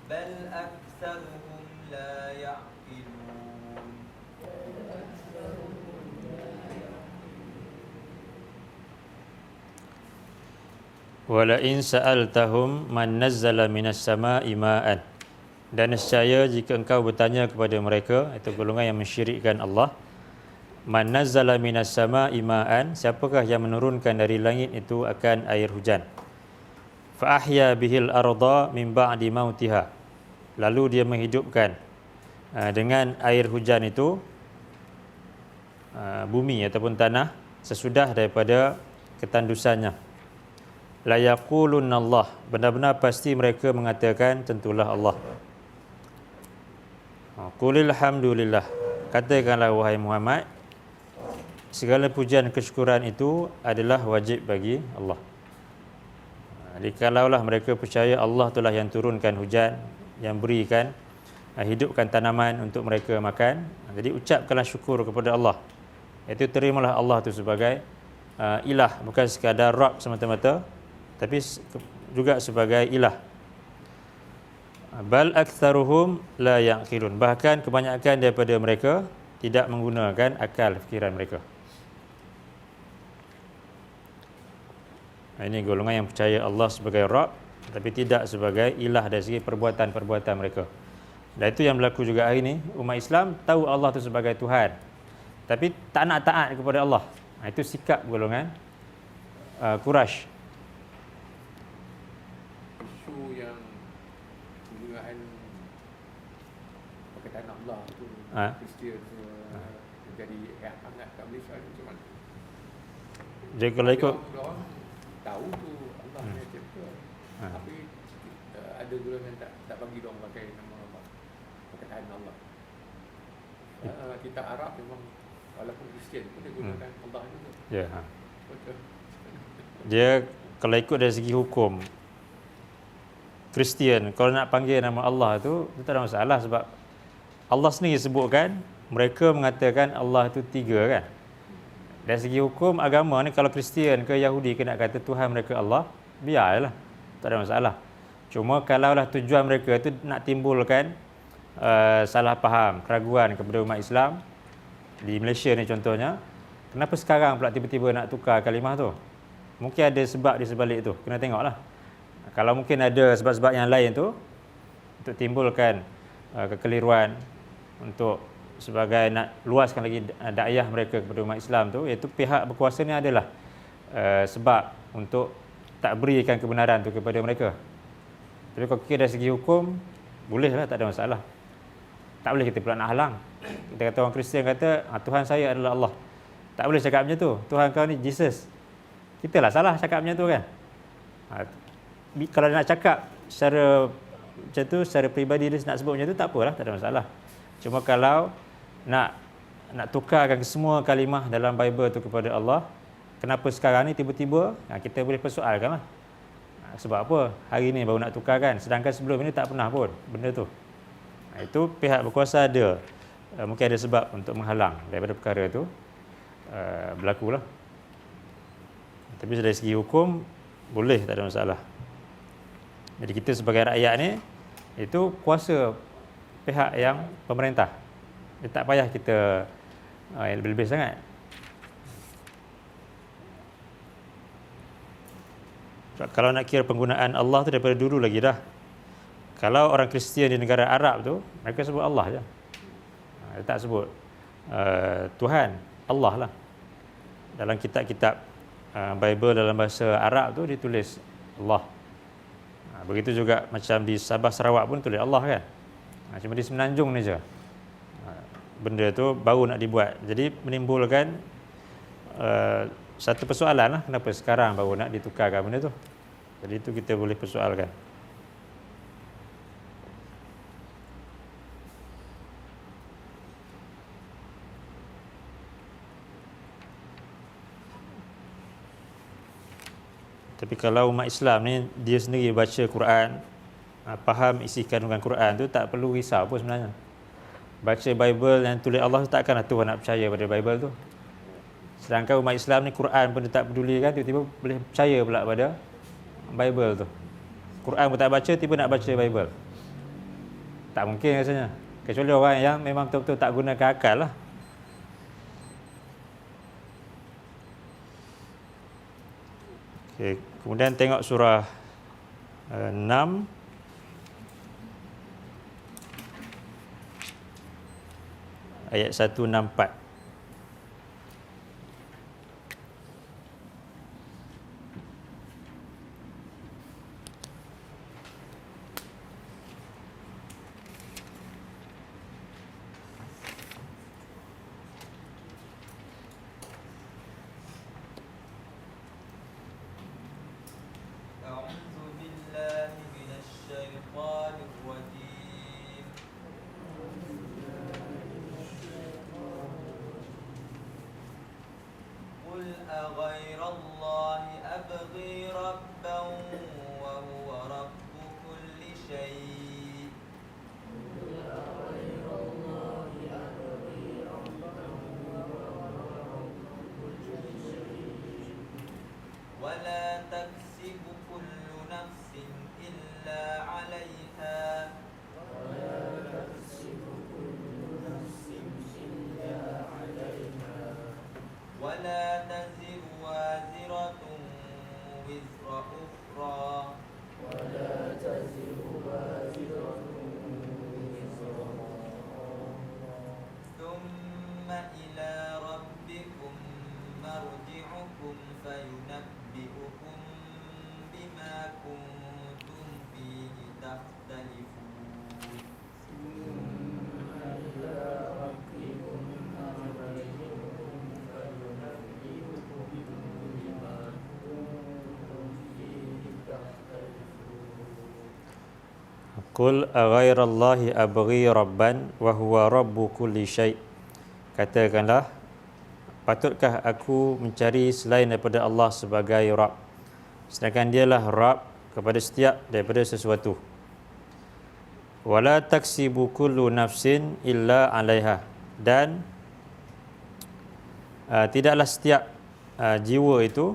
بل أكثرهم لا يعقلون Wala in sa'altahum man nazzala minas sama'i ma'an, dan nescaya jika engkau bertanya kepada mereka, itu golongan yang mensyirikkan Allah, man nazzala minas sama'i ma'an, siapakah yang menurunkan dari langit itu akan air hujan? Fa ahya bihil arda min ba'di mautiha, lalu dia menghidupkan dengan air hujan itu bumi ataupun tanah sesudah daripada ketandusannya. La yaqulun Allah, benar-benar pasti mereka mengatakan tentulah Allah. Qulil hamdulillah, katakanlah wahai Muhammad, segala pujian kesyukuran itu adalah wajib bagi Allah. Jadi kalaulah mereka percaya Allah itulah yang turunkan hujan, yang berikan, hidupkan tanaman untuk mereka makan, jadi ucapkanlah syukur kepada Allah. Itu terimalah Allah itu sebagai ilah, bukan sekadar Rabb semata-mata, tapi juga sebagai ilah. Bal aktsaruhum la yaqilun, bahkan kebanyakan daripada mereka tidak menggunakan akal fikiran mereka. Ini golongan yang percaya Allah sebagai Rabb, tapi tidak sebagai ilah dari segi perbuatan-perbuatan mereka. Dan itu yang berlaku juga hari ini. Umat Islam tahu Allah itu sebagai Tuhan, tapi tak nak taat kepada Allah. Itu sikap golongan Quraisy. isu yang penggunaan perkataan Allah tu Kristian jadi hangat kat Malaysia ni macam mana? Jadi kalau ikut orang tahu tu Allah punya cipta, tapi ada golongan tak bagi dia orang pakai nama Allah, perkataan Allah. Kita Arab memang walaupun Kristian pun dia gunakan Allah juga. ya, Betul. dia kalau ikut dari segi hukum Kristian kalau nak panggil nama Allah tu tak ada masalah, sebab Allah sendiri sebutkan mereka mengatakan Allah tu 3 kan. Dari segi hukum agama ni kalau Kristian ke Yahudi ke nak kata Tuhan mereka Allah, biarlah, tak ada masalah. Cuma kalaulah tujuan mereka tu nak timbulkan salah faham, keraguan kepada umat Islam di Malaysia ni contohnya, kenapa sekarang pula tiba-tiba nak tukar kalimah tu? Mungkin ada sebab di sebalik tu, kena tengoklah. Kalau mungkin ada sebab-sebab yang lain tu untuk timbulkan kekeliruan, untuk sebagai nak luaskan lagi dakwah mereka kepada umat Islam tu, iaitu pihak berkuasa ni adalah sebab untuk tak berikan kebenaran tu kepada mereka. Tapi kalau kira dari segi hukum, bolehlah, tak ada masalah. Tak boleh kita pula nak halang. Kita kata orang Kristian kata Tuhan saya adalah Allah, tak boleh cakap macam tu. Tuhan kau ni Jesus, kita lah salah cakap macam tu kan. Kalau nak cakap secara macam tu, secara peribadi dia nak sebut macam tu, tak apalah, tak ada masalah. Cuma kalau nak tukarkan semua kalimah dalam Bible tu kepada Allah, kenapa sekarang ni tiba-tiba, kita boleh persoalkan lah. Sebab apa hari ni baru nak tukarkan, sedangkan sebelum ini tak pernah pun benda tu. Itu pihak berkuasa ada mungkin ada sebab untuk menghalang daripada perkara tu berlakulah. Tapi dari segi hukum boleh, tak ada masalah. Jadi kita sebagai rakyat ni itu kuasa pihak yang pemerintah. Dia tak payah kita lebih-lebih sangat. Kalau nak kira penggunaan Allah tu daripada dulu lagi dah. Kalau orang Kristian di negara Arab tu, mereka sebut Allah je. Dia tak sebut Tuhan, Allah lah. Dalam kitab-kitab Bible dalam bahasa Arab tu ditulis Allah. Begitu juga macam di Sabah Sarawak pun tulis Allah kan. Cuma di Semenanjung ni je benda tu baru nak dibuat. Jadi menimbulkan satu persoalan lah, kenapa sekarang baru nak ditukarkan benda tu. Jadi itu kita boleh persoalkan. Tapi kalau umat Islam ni dia sendiri baca Quran, faham isi kandungan Quran tu, tak perlu risau pun sebenarnya. Baca Bible yang tulis Allah tu, takkanlah Tuhan nak percaya pada Bible tu. Sedangkan umat Islam ni Quran pun dia tak peduli kan, tiba-tiba boleh percaya pula pada Bible tu. Quran pun tak baca, tiba nak baca Bible. Tak mungkin rasanya. Kecuali orang yang memang betul-betul tak gunakan akal lah. Okay. Kemudian tengok surah 6 ayat 164. أعوذ بالله من الشيطان الرجيم Qul aghairallahi abghi rabban wa huwa rabbu kulli syai'. Katakanlah, patutkah aku mencari selain daripada Allah sebagai Rabb, sedangkan dialah Rabb kepada setiap daripada sesuatu. Wala taksibu kullu nafsin illa 'alaiha, dan tidaklah setiap jiwa itu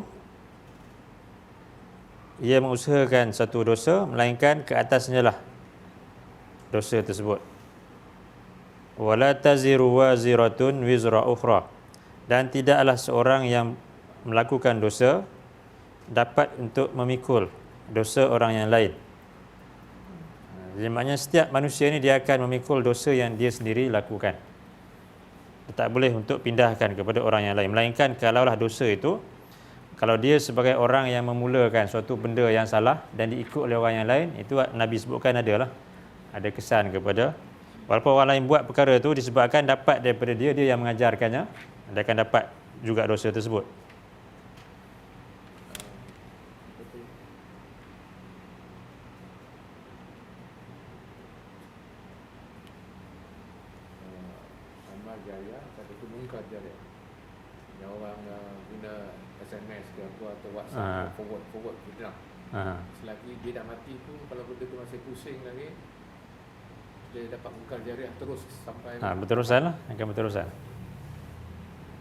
ia mengusahakan satu dosa melainkan ke atasnya lah dosa tersebut. Wala taziru waziratun wizra ukhra, dan tidaklah seorang yang melakukan dosa dapat untuk memikul dosa orang yang lain. Jadi maknanya setiap manusia ni dia akan memikul dosa yang dia sendiri lakukan. Dia tak boleh untuk pindahkan kepada orang yang lain, melainkan kalaulah dosa itu, kalau dia sebagai orang yang memulakan suatu benda yang salah dan diikut oleh orang yang lain, itu Nabi sebutkan ada kesan kepada, walaupun orang lain buat perkara itu disebabkan dapat daripada dia yang mengajarkannya, dia akan dapat juga dosa tersebut. Amal jariah, satu tu mungkar jariah. Yang orang guna SMS ke apa atau WhatsApp forward fitnah. Selagi dia dah mati tu, kalau benda tu masih pusing lagi, dia dapat mungkar jariah terus sampai berterusan lah, akan berterusan.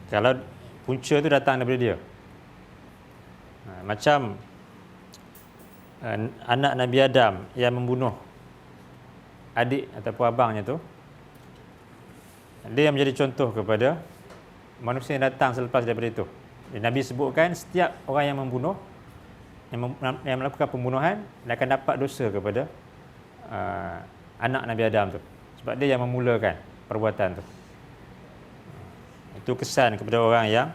Kalau punca tu datang daripada dia, macam anak Nabi Adam yang membunuh adik ataupun abangnya tu, dia yang menjadi contoh kepada manusia yang datang selepas daripada itu. Nabi sebutkan setiap orang yang membunuh, yang melakukan pembunuhan, dia akan dapat dosa kepada anak Nabi Adam tu, sebab dia yang memulakan perbuatan tu. Itu kesan kepada orang yang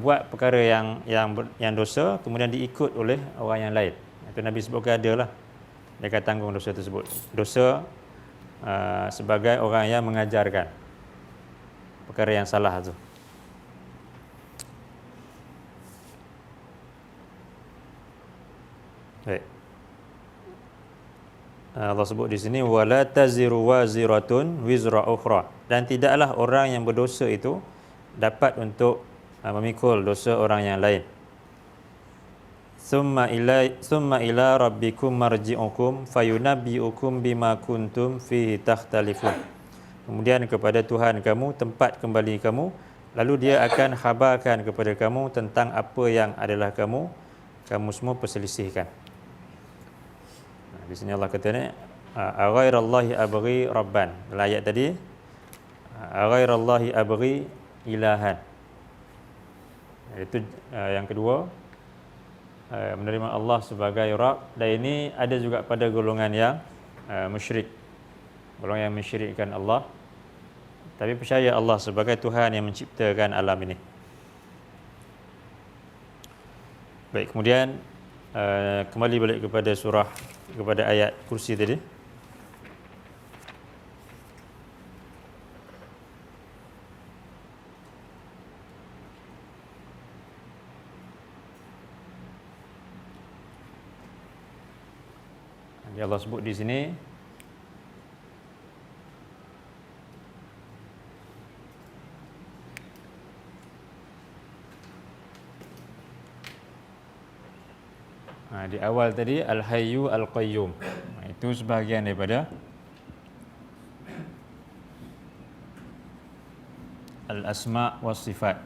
buat perkara yang dosa kemudian diikut oleh orang yang lain. Itu Nabi sebutkan adalah dia akan tanggung dosa tersebut. Dosa sebagai orang yang mengajarkan perkara yang salah tu. Baik. Allah sebut di sini wala taziru waziratun wizra ukhra, dan tidaklah orang yang berdosa itu dapat untuk memikul dosa orang yang lain. Summa ila rabbikum marji'ukum fayunabbi'ukum bima kuntum fihi takhtalifun. Kemudian kepada Tuhan kamu tempat kembali kamu, lalu dia akan khabarkan kepada kamu tentang apa yang adalah kamu semua perselisihkan. Di sini Allah kata ni aghairallahi abghi rabban. Dalam ayat tadi aghairallahi abghi ilahan. Itu yang kedua, menerima Allah sebagai Rabb. Dan ini ada juga pada golongan yang musyrik, golongan yang mensyirikkan Allah, tapi percaya Allah sebagai Tuhan yang menciptakan alam ini. Baik, kemudian kembali balik kepada ayat kursi tadi. Allah sebut di sini di awal tadi Al-Hayyu Al-Qayyum. Itu sebahagian daripada Al-Asma' was Sifat.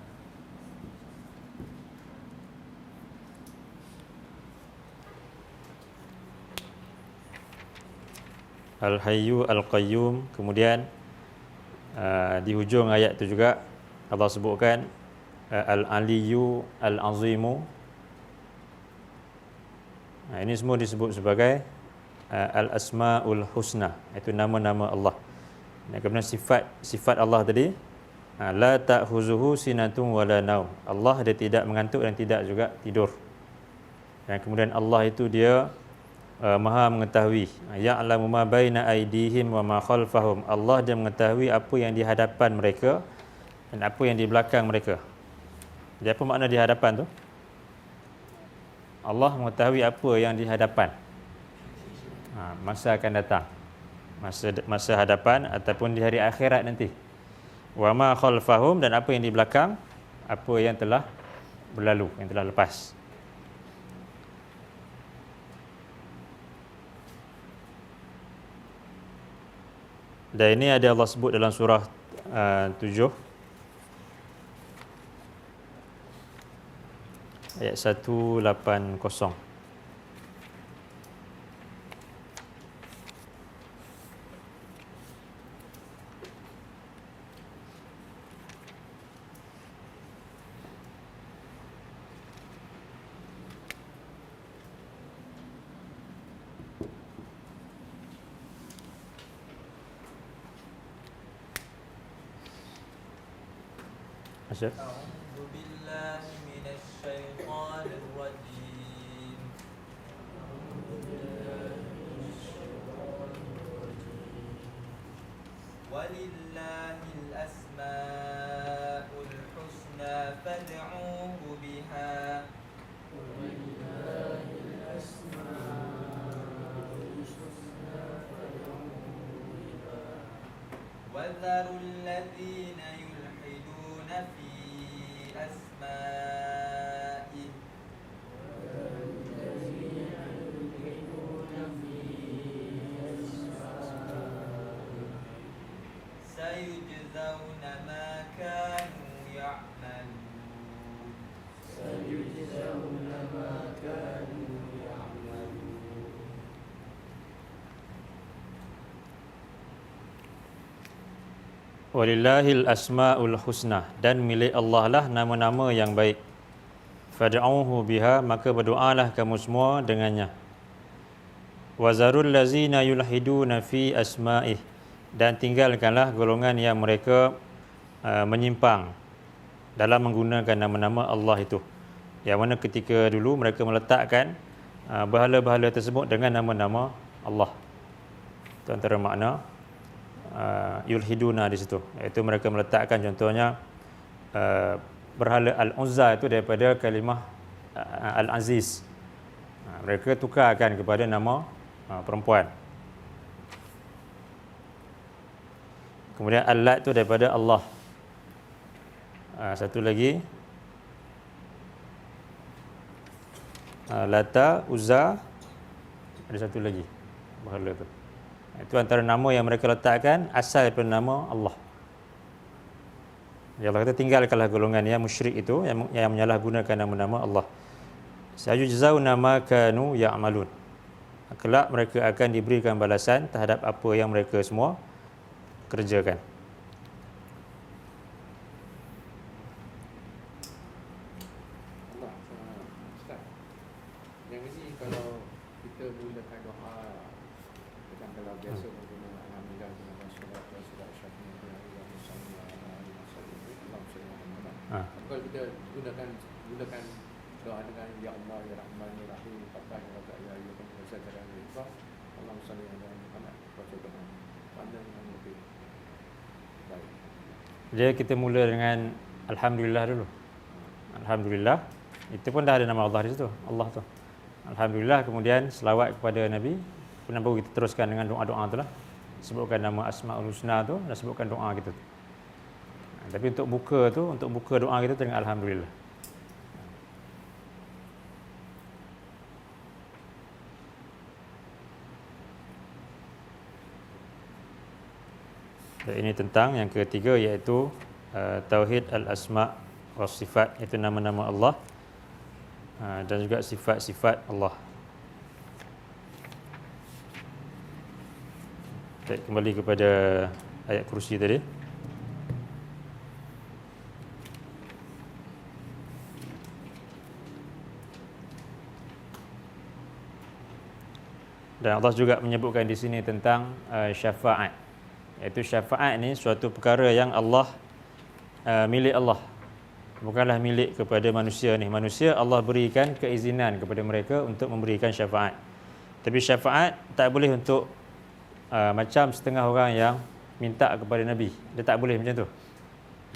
Al-Hayyu Al-Qayyum. Kemudian di hujung ayat itu juga Allah sebutkan Al-Aliyyu Al-Azimu. Ini semua disebut sebagai Al-Asma'ul Husna, itu nama-nama Allah. Dan kemudian sifat Allah tadi, la ta'khuzuhu sinatun wala naum. Allah dia tidak mengantuk dan tidak juga tidur. Dan kemudian Allah itu dia Maha mengetahui. Ya'lamu ma baina aydihim wa ma khalfahum. Allah dia mengetahui apa yang di hadapan mereka dan apa yang di belakang mereka. Jadi apa makna di hadapan tu? Allah mengetahui apa yang di hadapan. masa akan datang, masa hadapan ataupun di hari akhirat nanti. Wa ma khalfahum, dan apa yang di belakang, apa yang telah berlalu, yang telah lepas. Dan ini ada Allah sebut dalam surah 7 ayat 180. Asyik. أعوذ بالله من الشيطان الرجيم ولله الأسماء الحسنى فادعوه بها وذروا الذين يلحدون في أسمائه سيجزون ما كانوا يعملون Walillahil asmaul husna, dan milik Allah lah nama-nama yang baik. Fad'uhu biha, maka berdoalah kamu semua dengannya. Wazarul lazina yulhiduna fi asma'ih, dan tinggalkanlah golongan yang mereka menyimpang dalam menggunakan nama-nama Allah itu. Yang mana ketika dulu mereka meletakkan berhala-berhala tersebut dengan nama-nama Allah. Itu antara makna yulhiduna di situ, iaitu mereka meletakkan contohnya berhala Al-Uzza itu daripada kalimah Al-Aziz. Mereka tukarkan kepada nama perempuan. Kemudian Al-Lat itu daripada Allah. Satu lagi Lata, Uzza, ada satu lagi berhala tu. Itu antara nama yang mereka letakkan asal daripada nama Allah. Ya Allah kata, tinggalkanlah golongan yang musyrik itu, yang menyalahgunakan nama-nama Allah. Sayujzauna ma kanu ya'malun. Kelak mereka akan diberikan balasan terhadap apa yang mereka semua kerjakan. Ustaz, yang ini kalau kita mulakan doa, macam kalau biasa menggunakan alhamdulillah dengan wassalat wassalat syafiyah Allahumma salli ala Muhammad. Kalau kita gunakan doa dengan ya Allah ya Rahman ya Rahim Fatah ya Rabbah ya Ayyuhum Wasajaran ya Ikhlas Allahumma salli ala Muhammad. Mana yang lebih baik? Jadi kita mula dengan alhamdulillah dulu. Alhamdulillah, itu pun dah ada nama Allah di situ, Allah tu. Alhamdulillah, kemudian selawat kepada Nabi. Kemudian baru kita teruskan dengan doa-doa tu lah. Sebutkan nama Asmaul Husna tu dan sebutkan doa kita tu. Tapi untuk buka doa kita dengan alhamdulillah. Dan ini tentang yang ketiga, iaitu tauhid al-asma' wa sifat, iaitu nama-nama Allah dan juga sifat-sifat Allah. Kita kembali kepada ayat kursi tadi. Dan Allah juga menyebutkan di sini tentang syafaat. Iaitu syafaat ni suatu perkara yang Allah milik Allah. Bukanlah milik kepada manusia ni. Manusia Allah berikan keizinan kepada mereka untuk memberikan syafaat. Tapi syafaat tak boleh untuk macam setengah orang yang minta kepada Nabi. Dia tak boleh macam tu.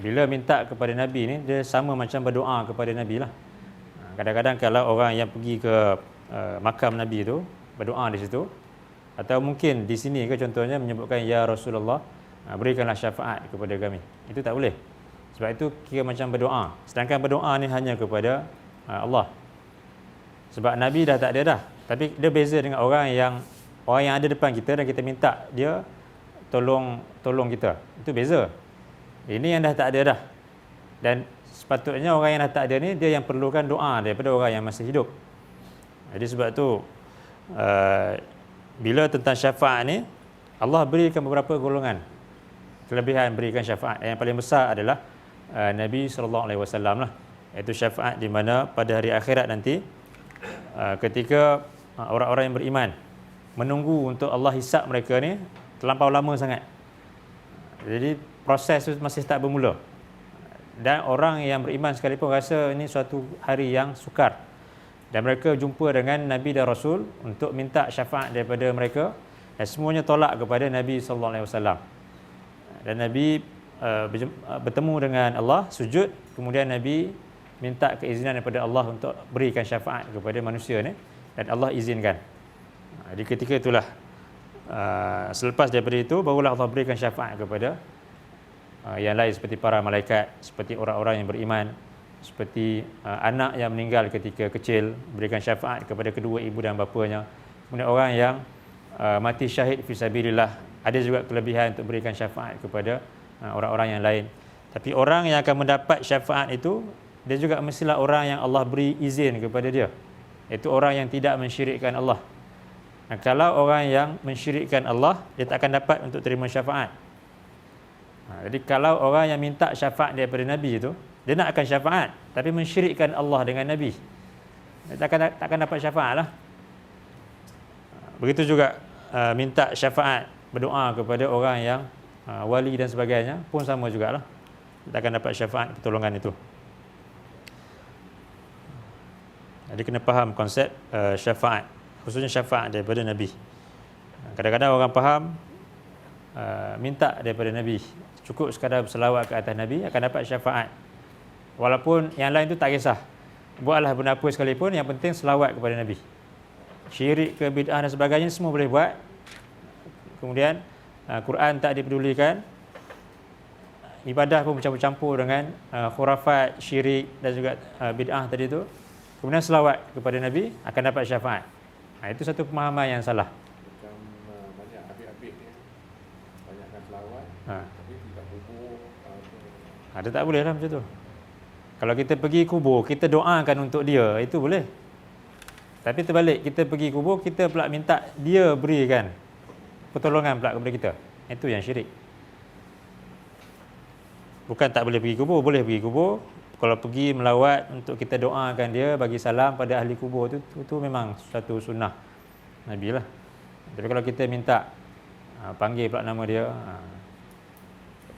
Bila minta kepada Nabi ni, dia sama macam berdoa kepada Nabi lah. Kadang-kadang kalau orang yang pergi ke makam Nabi tu, berdoa di situ, Atau mungkin di sini ke contohnya menyebutkan ya Rasulullah, berikanlah syafaat kepada kami. Itu tak boleh. Sebab itu kira macam berdoa. Sedangkan berdoa ni hanya kepada Allah. Sebab Nabi dah tak ada dah. Tapi dia beza dengan orang yang ada depan kita dan kita minta dia tolong kita. Itu beza. Ini yang dah tak ada dah. Dan sepatutnya orang yang dah tak ada ni dia yang perlukan doa daripada orang yang masih hidup. Jadi sebab tu bila tentang syafaat ni, Allah berikan beberapa golongan kelebihan berikan syafaat. Yang paling besar adalah Nabi SAW lah. Iaitu syafaat di mana pada hari akhirat nanti ketika orang-orang yang beriman menunggu untuk Allah hisap mereka ni terlampau lama sangat. Jadi proses itu masih tak bermula. Dan orang yang beriman sekalipun rasa ini suatu hari yang sukar. Dan mereka jumpa dengan Nabi dan Rasul untuk minta syafaat daripada mereka, dan semuanya tolak kepada Nabi SAW. Dan Nabi bertemu dengan Allah, sujud, kemudian Nabi minta keizinan daripada Allah untuk berikan syafaat kepada manusia ni, dan Allah izinkan. Jadi ketika itulah selepas daripada itu barulah Allah berikan syafaat kepada yang lain seperti para malaikat, seperti orang-orang yang beriman, seperti anak yang meninggal ketika kecil, berikan syafaat kepada kedua ibu dan bapanya. Kemudian orang yang mati syahid fisabilillah, ada juga kelebihan untuk berikan syafaat kepada orang-orang yang lain. Tapi orang yang akan mendapat syafaat itu, dia juga mestilah orang yang Allah beri izin kepada dia. Itu orang yang tidak mensyirikkan Allah. Dan kalau orang yang mensyirikkan Allah, dia tak akan dapat untuk terima syafaat. Jadi kalau orang yang minta syafaat daripada Nabi itu, dia nak akan syafaat tapi mensyirikkan Allah dengan Nabi, dia takkan dapat syafaat lah. Begitu juga minta syafaat, berdoa kepada orang yang wali dan sebagainya pun sama jugalah, dia takkan dapat syafaat pertolongan itu. Jadi kena faham konsep syafaat, khususnya syafaat daripada Nabi. Kadang-kadang orang faham minta daripada Nabi, cukup sekadar berselawat ke atas Nabi akan dapat syafaat. Walaupun yang lain tu tak kisah, buatlah benda apa sekalipun, yang penting selawat kepada Nabi. Syirik ke bid'ah dan sebagainya semua boleh buat. Kemudian Quran tak dipedulikan, ibadah pun bercampur-campur dengan khurafat, syirik dan juga bid'ah tadi tu. Kemudian selawat kepada Nabi akan dapat syafaat. Itu satu pemahaman yang salah. Macam banyak habis-habis ni, banyakkan selawat, tapi tidak kubur. Dia tak boleh lah macam tu. Kalau kita pergi kubur, kita doakan untuk dia, itu boleh. Tapi terbalik, kita pergi kubur, kita pula minta dia berikan pertolongan pula kepada kita. Itu yang syirik. Bukan tak boleh pergi kubur, boleh pergi kubur. Kalau pergi melawat untuk kita doakan dia, bagi salam pada ahli kubur, itu memang satu sunnah Nabi lah. Tapi kalau kita minta panggil pula nama dia,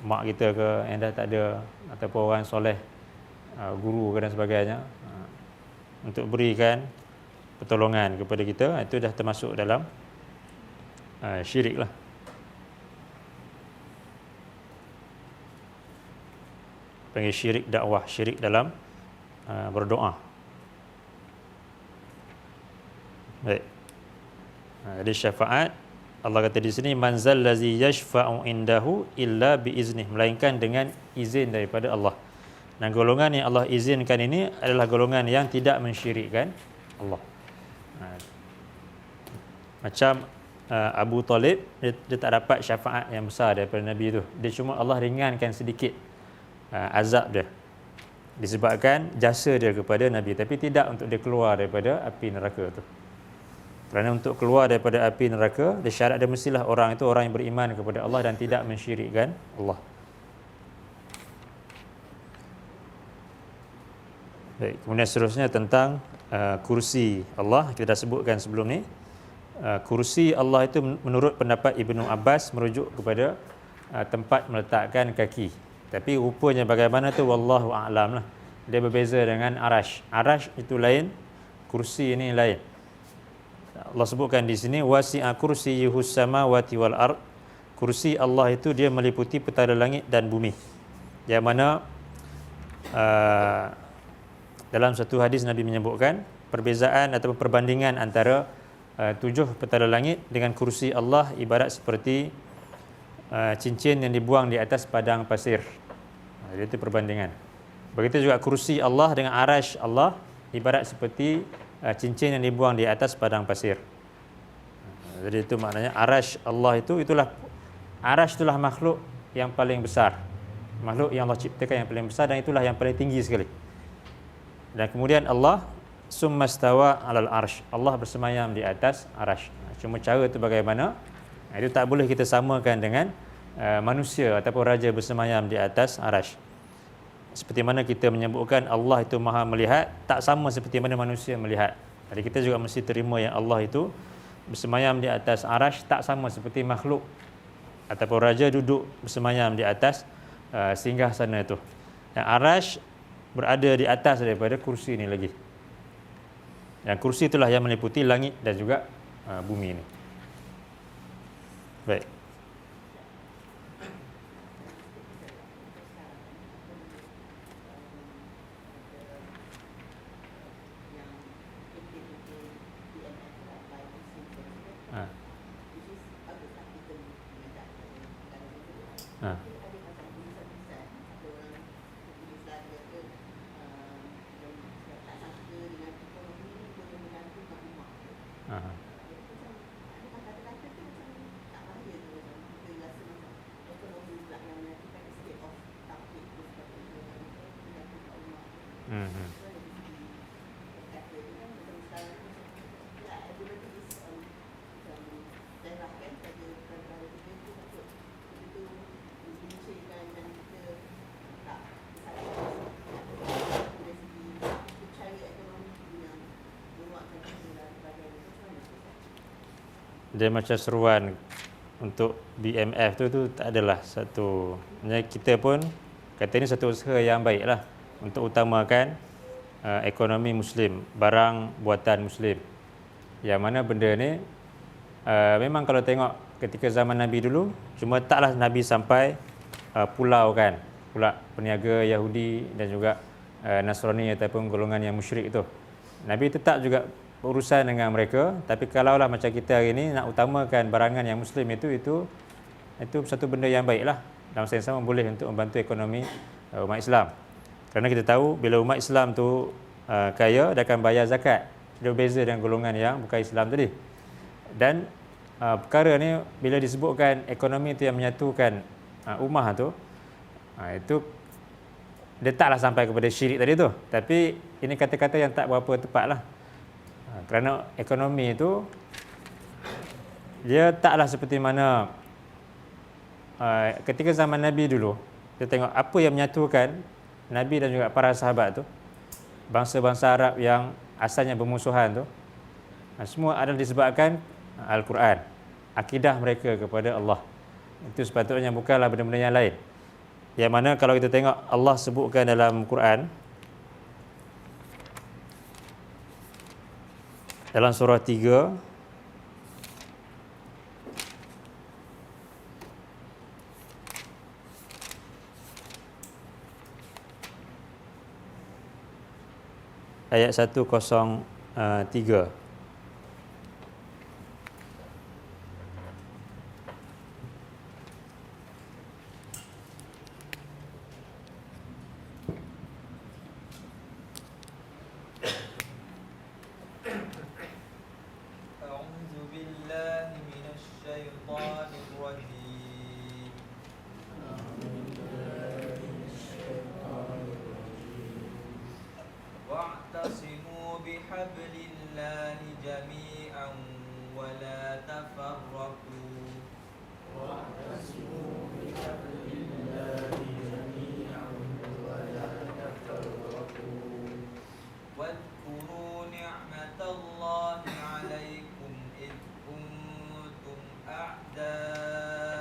mak kita ke yang dah tak ada, ataupun orang soleh, guru ke dan sebagainya, untuk berikan pertolongan kepada kita, itu dah termasuk dalam syirik lah. Panggil syirik dakwah, syirik dalam berdoa. Baik. Jadi syafaat, Allah kata di sini manzal lazi yashfa'u indahu illa biiznih, melainkan dengan izin daripada Allah. Dan golongan yang Allah izinkan ini adalah golongan yang tidak mensyirikkan Allah. Macam Abu Talib, dia tak dapat syafaat yang besar daripada Nabi itu. Dia cuma Allah ringankan sedikit azab dia disebabkan jasa dia kepada Nabi, tapi tidak untuk dia keluar daripada api neraka tu. Kerana untuk keluar daripada api neraka, dia syarat dia mestilah orang itu orang yang beriman kepada Allah dan tidak mensyirikkan Allah. Baik, kemudian seterusnya tentang kursi Allah, kita dah sebutkan sebelum ni. Kursi Allah itu menurut pendapat Ibnu Abbas merujuk kepada tempat meletakkan kaki. Tapi rupanya bagaimana tu wallahu a'lam lah. Dia berbeza dengan arash. Arash itu lain, kursi ini lain. Allah sebutkan di sini wasi'a kursiyyuhus samawati wal ard. Kursi Allah itu dia meliputi petala langit dan bumi. Yang mana dalam satu hadis Nabi menyebutkan perbezaan atau perbandingan antara 7 petala langit dengan kursi Allah ibarat seperti cincin yang dibuang di atas padang pasir. Jadi itu perbandingan. Begitu juga kursi Allah dengan arash Allah ibarat seperti cincin yang dibuang di atas padang pasir. Jadi itu maknanya arash Allah itulah makhluk yang paling besar. Makhluk yang Allah ciptakan yang paling besar dan itulah yang paling tinggi sekali. Dan kemudian Allah summa stawa 'alal arsh. Allah bersemayam di atas arash. Cuma cara itu bagaimana? Itu tak boleh kita samakan dengan manusia ataupun raja bersemayam di atas arash. Seperti mana kita menyebutkan Allah itu Maha melihat, tak sama seperti mana manusia melihat. Jadi kita juga mesti terima yang Allah itu bersemayam di atas arash tak sama seperti makhluk ataupun raja duduk bersemayam di atas singgah sana itu. Yang arash berada di atas daripada kursi ini lagi. Yang kursi itulah yang meliputi langit dan juga bumi ini. Baik. Dia macam seruan untuk BMF tu tak adalah satu. Kita pun kata ini satu usaha yang baik lah untuk utamakan ekonomi Muslim, barang buatan Muslim. Yang mana benda ni memang kalau tengok ketika zaman Nabi dulu, cuma taklah Nabi sampai pulau kan, pula peniaga Yahudi dan juga Nasrani ataupun golongan yang musyrik itu. Nabi tetap juga berurusan dengan mereka, tapi kalaulah macam kita hari ini nak utamakan barangan yang Muslim itu satu benda yang baik lah. Dalam masa yang sama boleh untuk membantu ekonomi umat Islam. Kerana kita tahu bila umat Islam tu kaya, dia akan bayar zakat. Dia berbeza dengan golongan yang bukan Islam tadi. Dan perkara ni bila disebutkan ekonomi itu yang menyatukan ummah tu, itu dia taklah sampai kepada syirik tadi tu. Tapi ini kata-kata yang tak berapa tepat lah. Kerana ekonomi itu dia taklah seperti mana ketika zaman Nabi dulu. Kita tengok apa yang menyatukan Nabi dan juga para sahabat tu, bangsa-bangsa Arab yang asalnya bermusuhan tu, semua adalah disebabkan Al-Quran, akidah mereka kepada Allah. Itu sepatutnya bukanlah benda-benda yang lain. Yang mana kalau kita tengok Allah sebutkan dalam Quran, dalam surah 3 ayat 103. واعتصموا بحبل الله جميعا ولا تفرقوا واذكروا نعمة الله عليكم إذ كنتم أعداء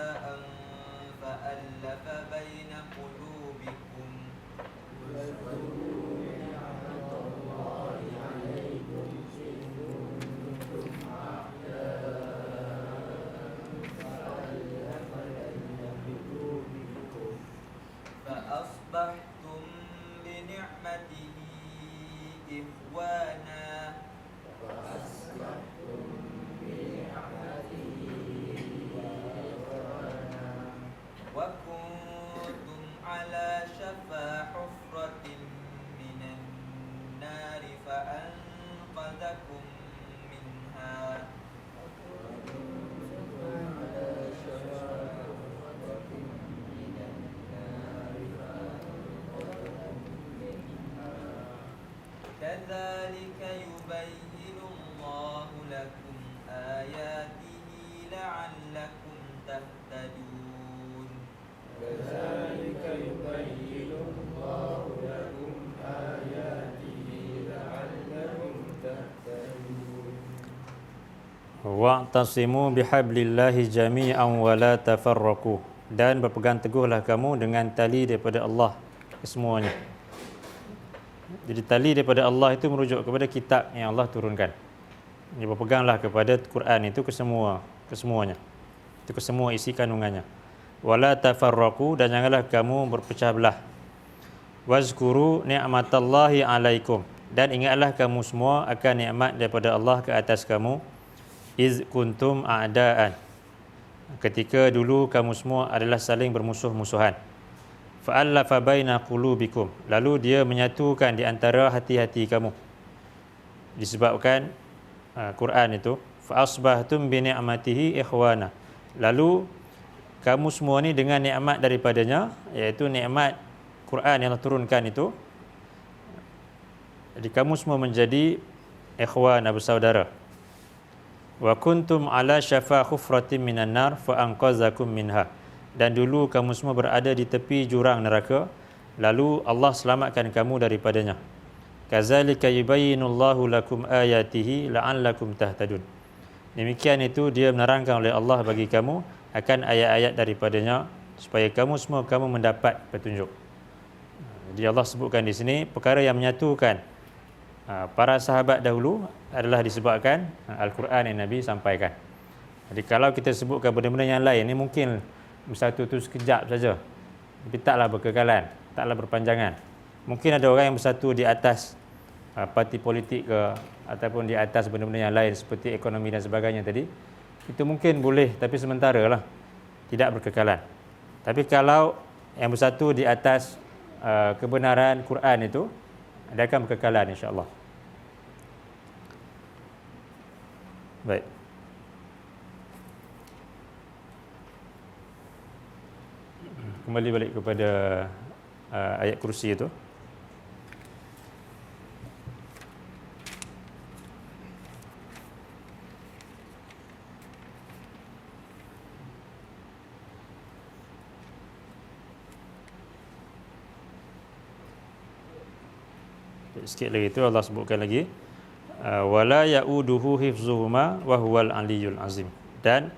Wa'tasimu bihablillahi jami'an wa la tafarraqu. Dan berpegang teguhlah kamu dengan tali daripada Allah kesemuanya. Jadi tali daripada Allah itu merujuk kepada kitab yang Allah turunkan. Dia berpeganglah kepada Quran itu kesemuanya. Itu kesemua isi kandungannya. Wala tafarraqu, dan janganlah kamu berpecah belah. Wazkuru ni'matallahi alaikum, dan ingatlah kamu semua akan nikmat daripada Allah ke atas kamu. Iz kuntum a'daan, ketika dulu kamu semua adalah saling bermusuh-musuhan. Fa'allafa baina qulubikum, lalu dia menyatukan di antara hati-hati kamu. Disebabkan Quran itu, fa asbahtum bi ni'matihi ikhwana, lalu kamu semua ni dengan nikmat daripadanya, iaitu nikmat Quran yang Allah turunkan itu, jadi kamu semua menjadi ikhwana, bersaudara. Wa kuntum ala syafa khufratin minan nar fa anqazakum minha, dan dulu kamu semua berada di tepi jurang neraka, lalu Allah selamatkan kamu daripadanya. Kazalika yubayyinullahu lakum ayatihi la'allakum tahtadun. Demikian itu dia menerangkan oleh Allah bagi kamu akan ayat-ayat daripadanya supaya kamu semua mendapat petunjuk. Jadi Allah sebutkan di sini perkara yang menyatukan para sahabat dahulu adalah disebabkan Al-Quran yang Nabi sampaikan. Jadi kalau kita sebutkan benda-benda yang lain, ini mungkin bersatu tu sekejap saja, tapi taklah berkekalan, taklah berpanjangan. Mungkin ada orang yang bersatu di atas parti politik ke, ataupun di atas benda-benda yang lain seperti ekonomi dan sebagainya tadi. Itu mungkin boleh, tapi sementara lah, tidak berkekalan. Tapi kalau yang bersatu di atas kebenaran Quran itu, dia akan berkekalan insya-Allah. Baik. Kembali balik kepada ayat kursi itu. Sikit lagi itu Allah sebutkan lagi, wala yauduhu hifzuhuma wa huwal aliyyul azim, dan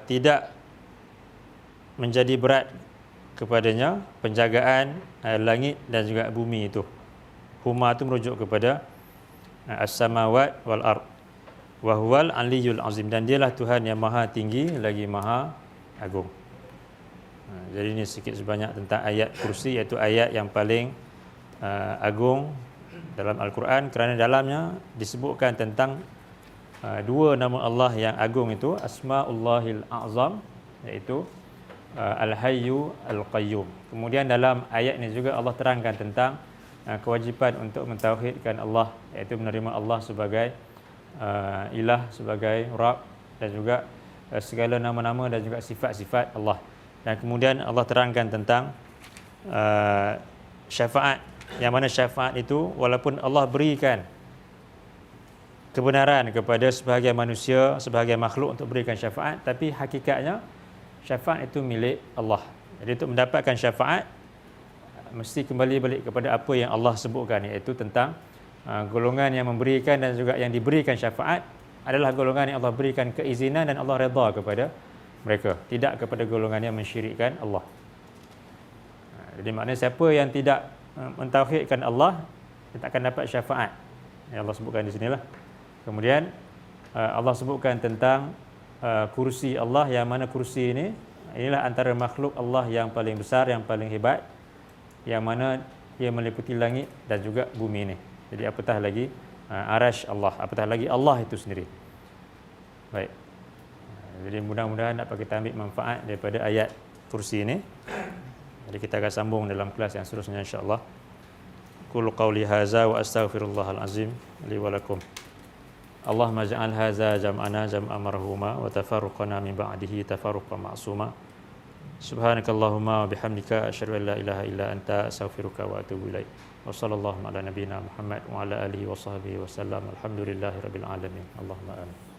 tidak menjadi berat kepadanya penjagaan langit dan juga bumi itu. Huma itu merujuk kepada as-samawat wal ard, wa huwal aliyyul azim, dan dialah Tuhan yang maha tinggi lagi maha agung. Jadi ini sikit sebanyak tentang ayat kursi, iaitu ayat yang paling agung dalam Al-Quran, kerana dalamnya disebutkan tentang dua nama Allah yang agung itu, Asma'ullahil A'zam, iaitu Al-Hayyu Al-Qayyum. Kemudian dalam ayat ini juga Allah terangkan tentang kewajipan untuk mentauhidkan Allah, iaitu menerima Allah sebagai ilah, sebagai Rabb, dan juga segala nama-nama dan juga sifat-sifat Allah. Dan kemudian Allah terangkan tentang syafaat, yang mana syafaat itu walaupun Allah berikan kebenaran kepada sebahagian manusia, sebahagian makhluk untuk berikan syafaat, tapi hakikatnya syafaat itu milik Allah. Jadi untuk mendapatkan syafaat mesti kembali balik kepada apa yang Allah sebutkan, iaitu tentang golongan yang memberikan dan juga yang diberikan syafaat adalah golongan yang Allah berikan keizinan dan Allah redha kepada mereka, tidak kepada golongan yang mensyirikkan Allah. Jadi maknanya siapa yang tidak mentauhidkan Allah, dia tak akan dapat syafaat yang Allah sebutkan di sinilah. Kemudian Allah sebutkan tentang kursi Allah, yang mana kursi ini inilah antara makhluk Allah yang paling besar, yang paling hebat, yang mana ia meliputi langit dan juga bumi ini. Jadi apatah lagi arash Allah, apatah lagi Allah itu sendiri. Baik. Jadi mudah-mudahan dapat kita ambil manfaat daripada ayat kursi ini. Jadi kita akan sambung dalam kelas yang seterusnya insya-Allah. Qul qauli hadza wa astaghfirullahal azim li wa lakum. Allahumma ja'al hadza jam'ana jam'an marhuma wa tafarruqana min ba'dihi tafarruqan ma'suma. Subhanakallahumma wa bihamdika asyhadu an la ilaha illa anta astaghfiruka wa atubu ilaik. Wa sallallahu ala nabiyyina Muhammad wa ala alihi wa sahbihi wa sallam. Alhamdulillahirabbil alamin. Allahumma amin.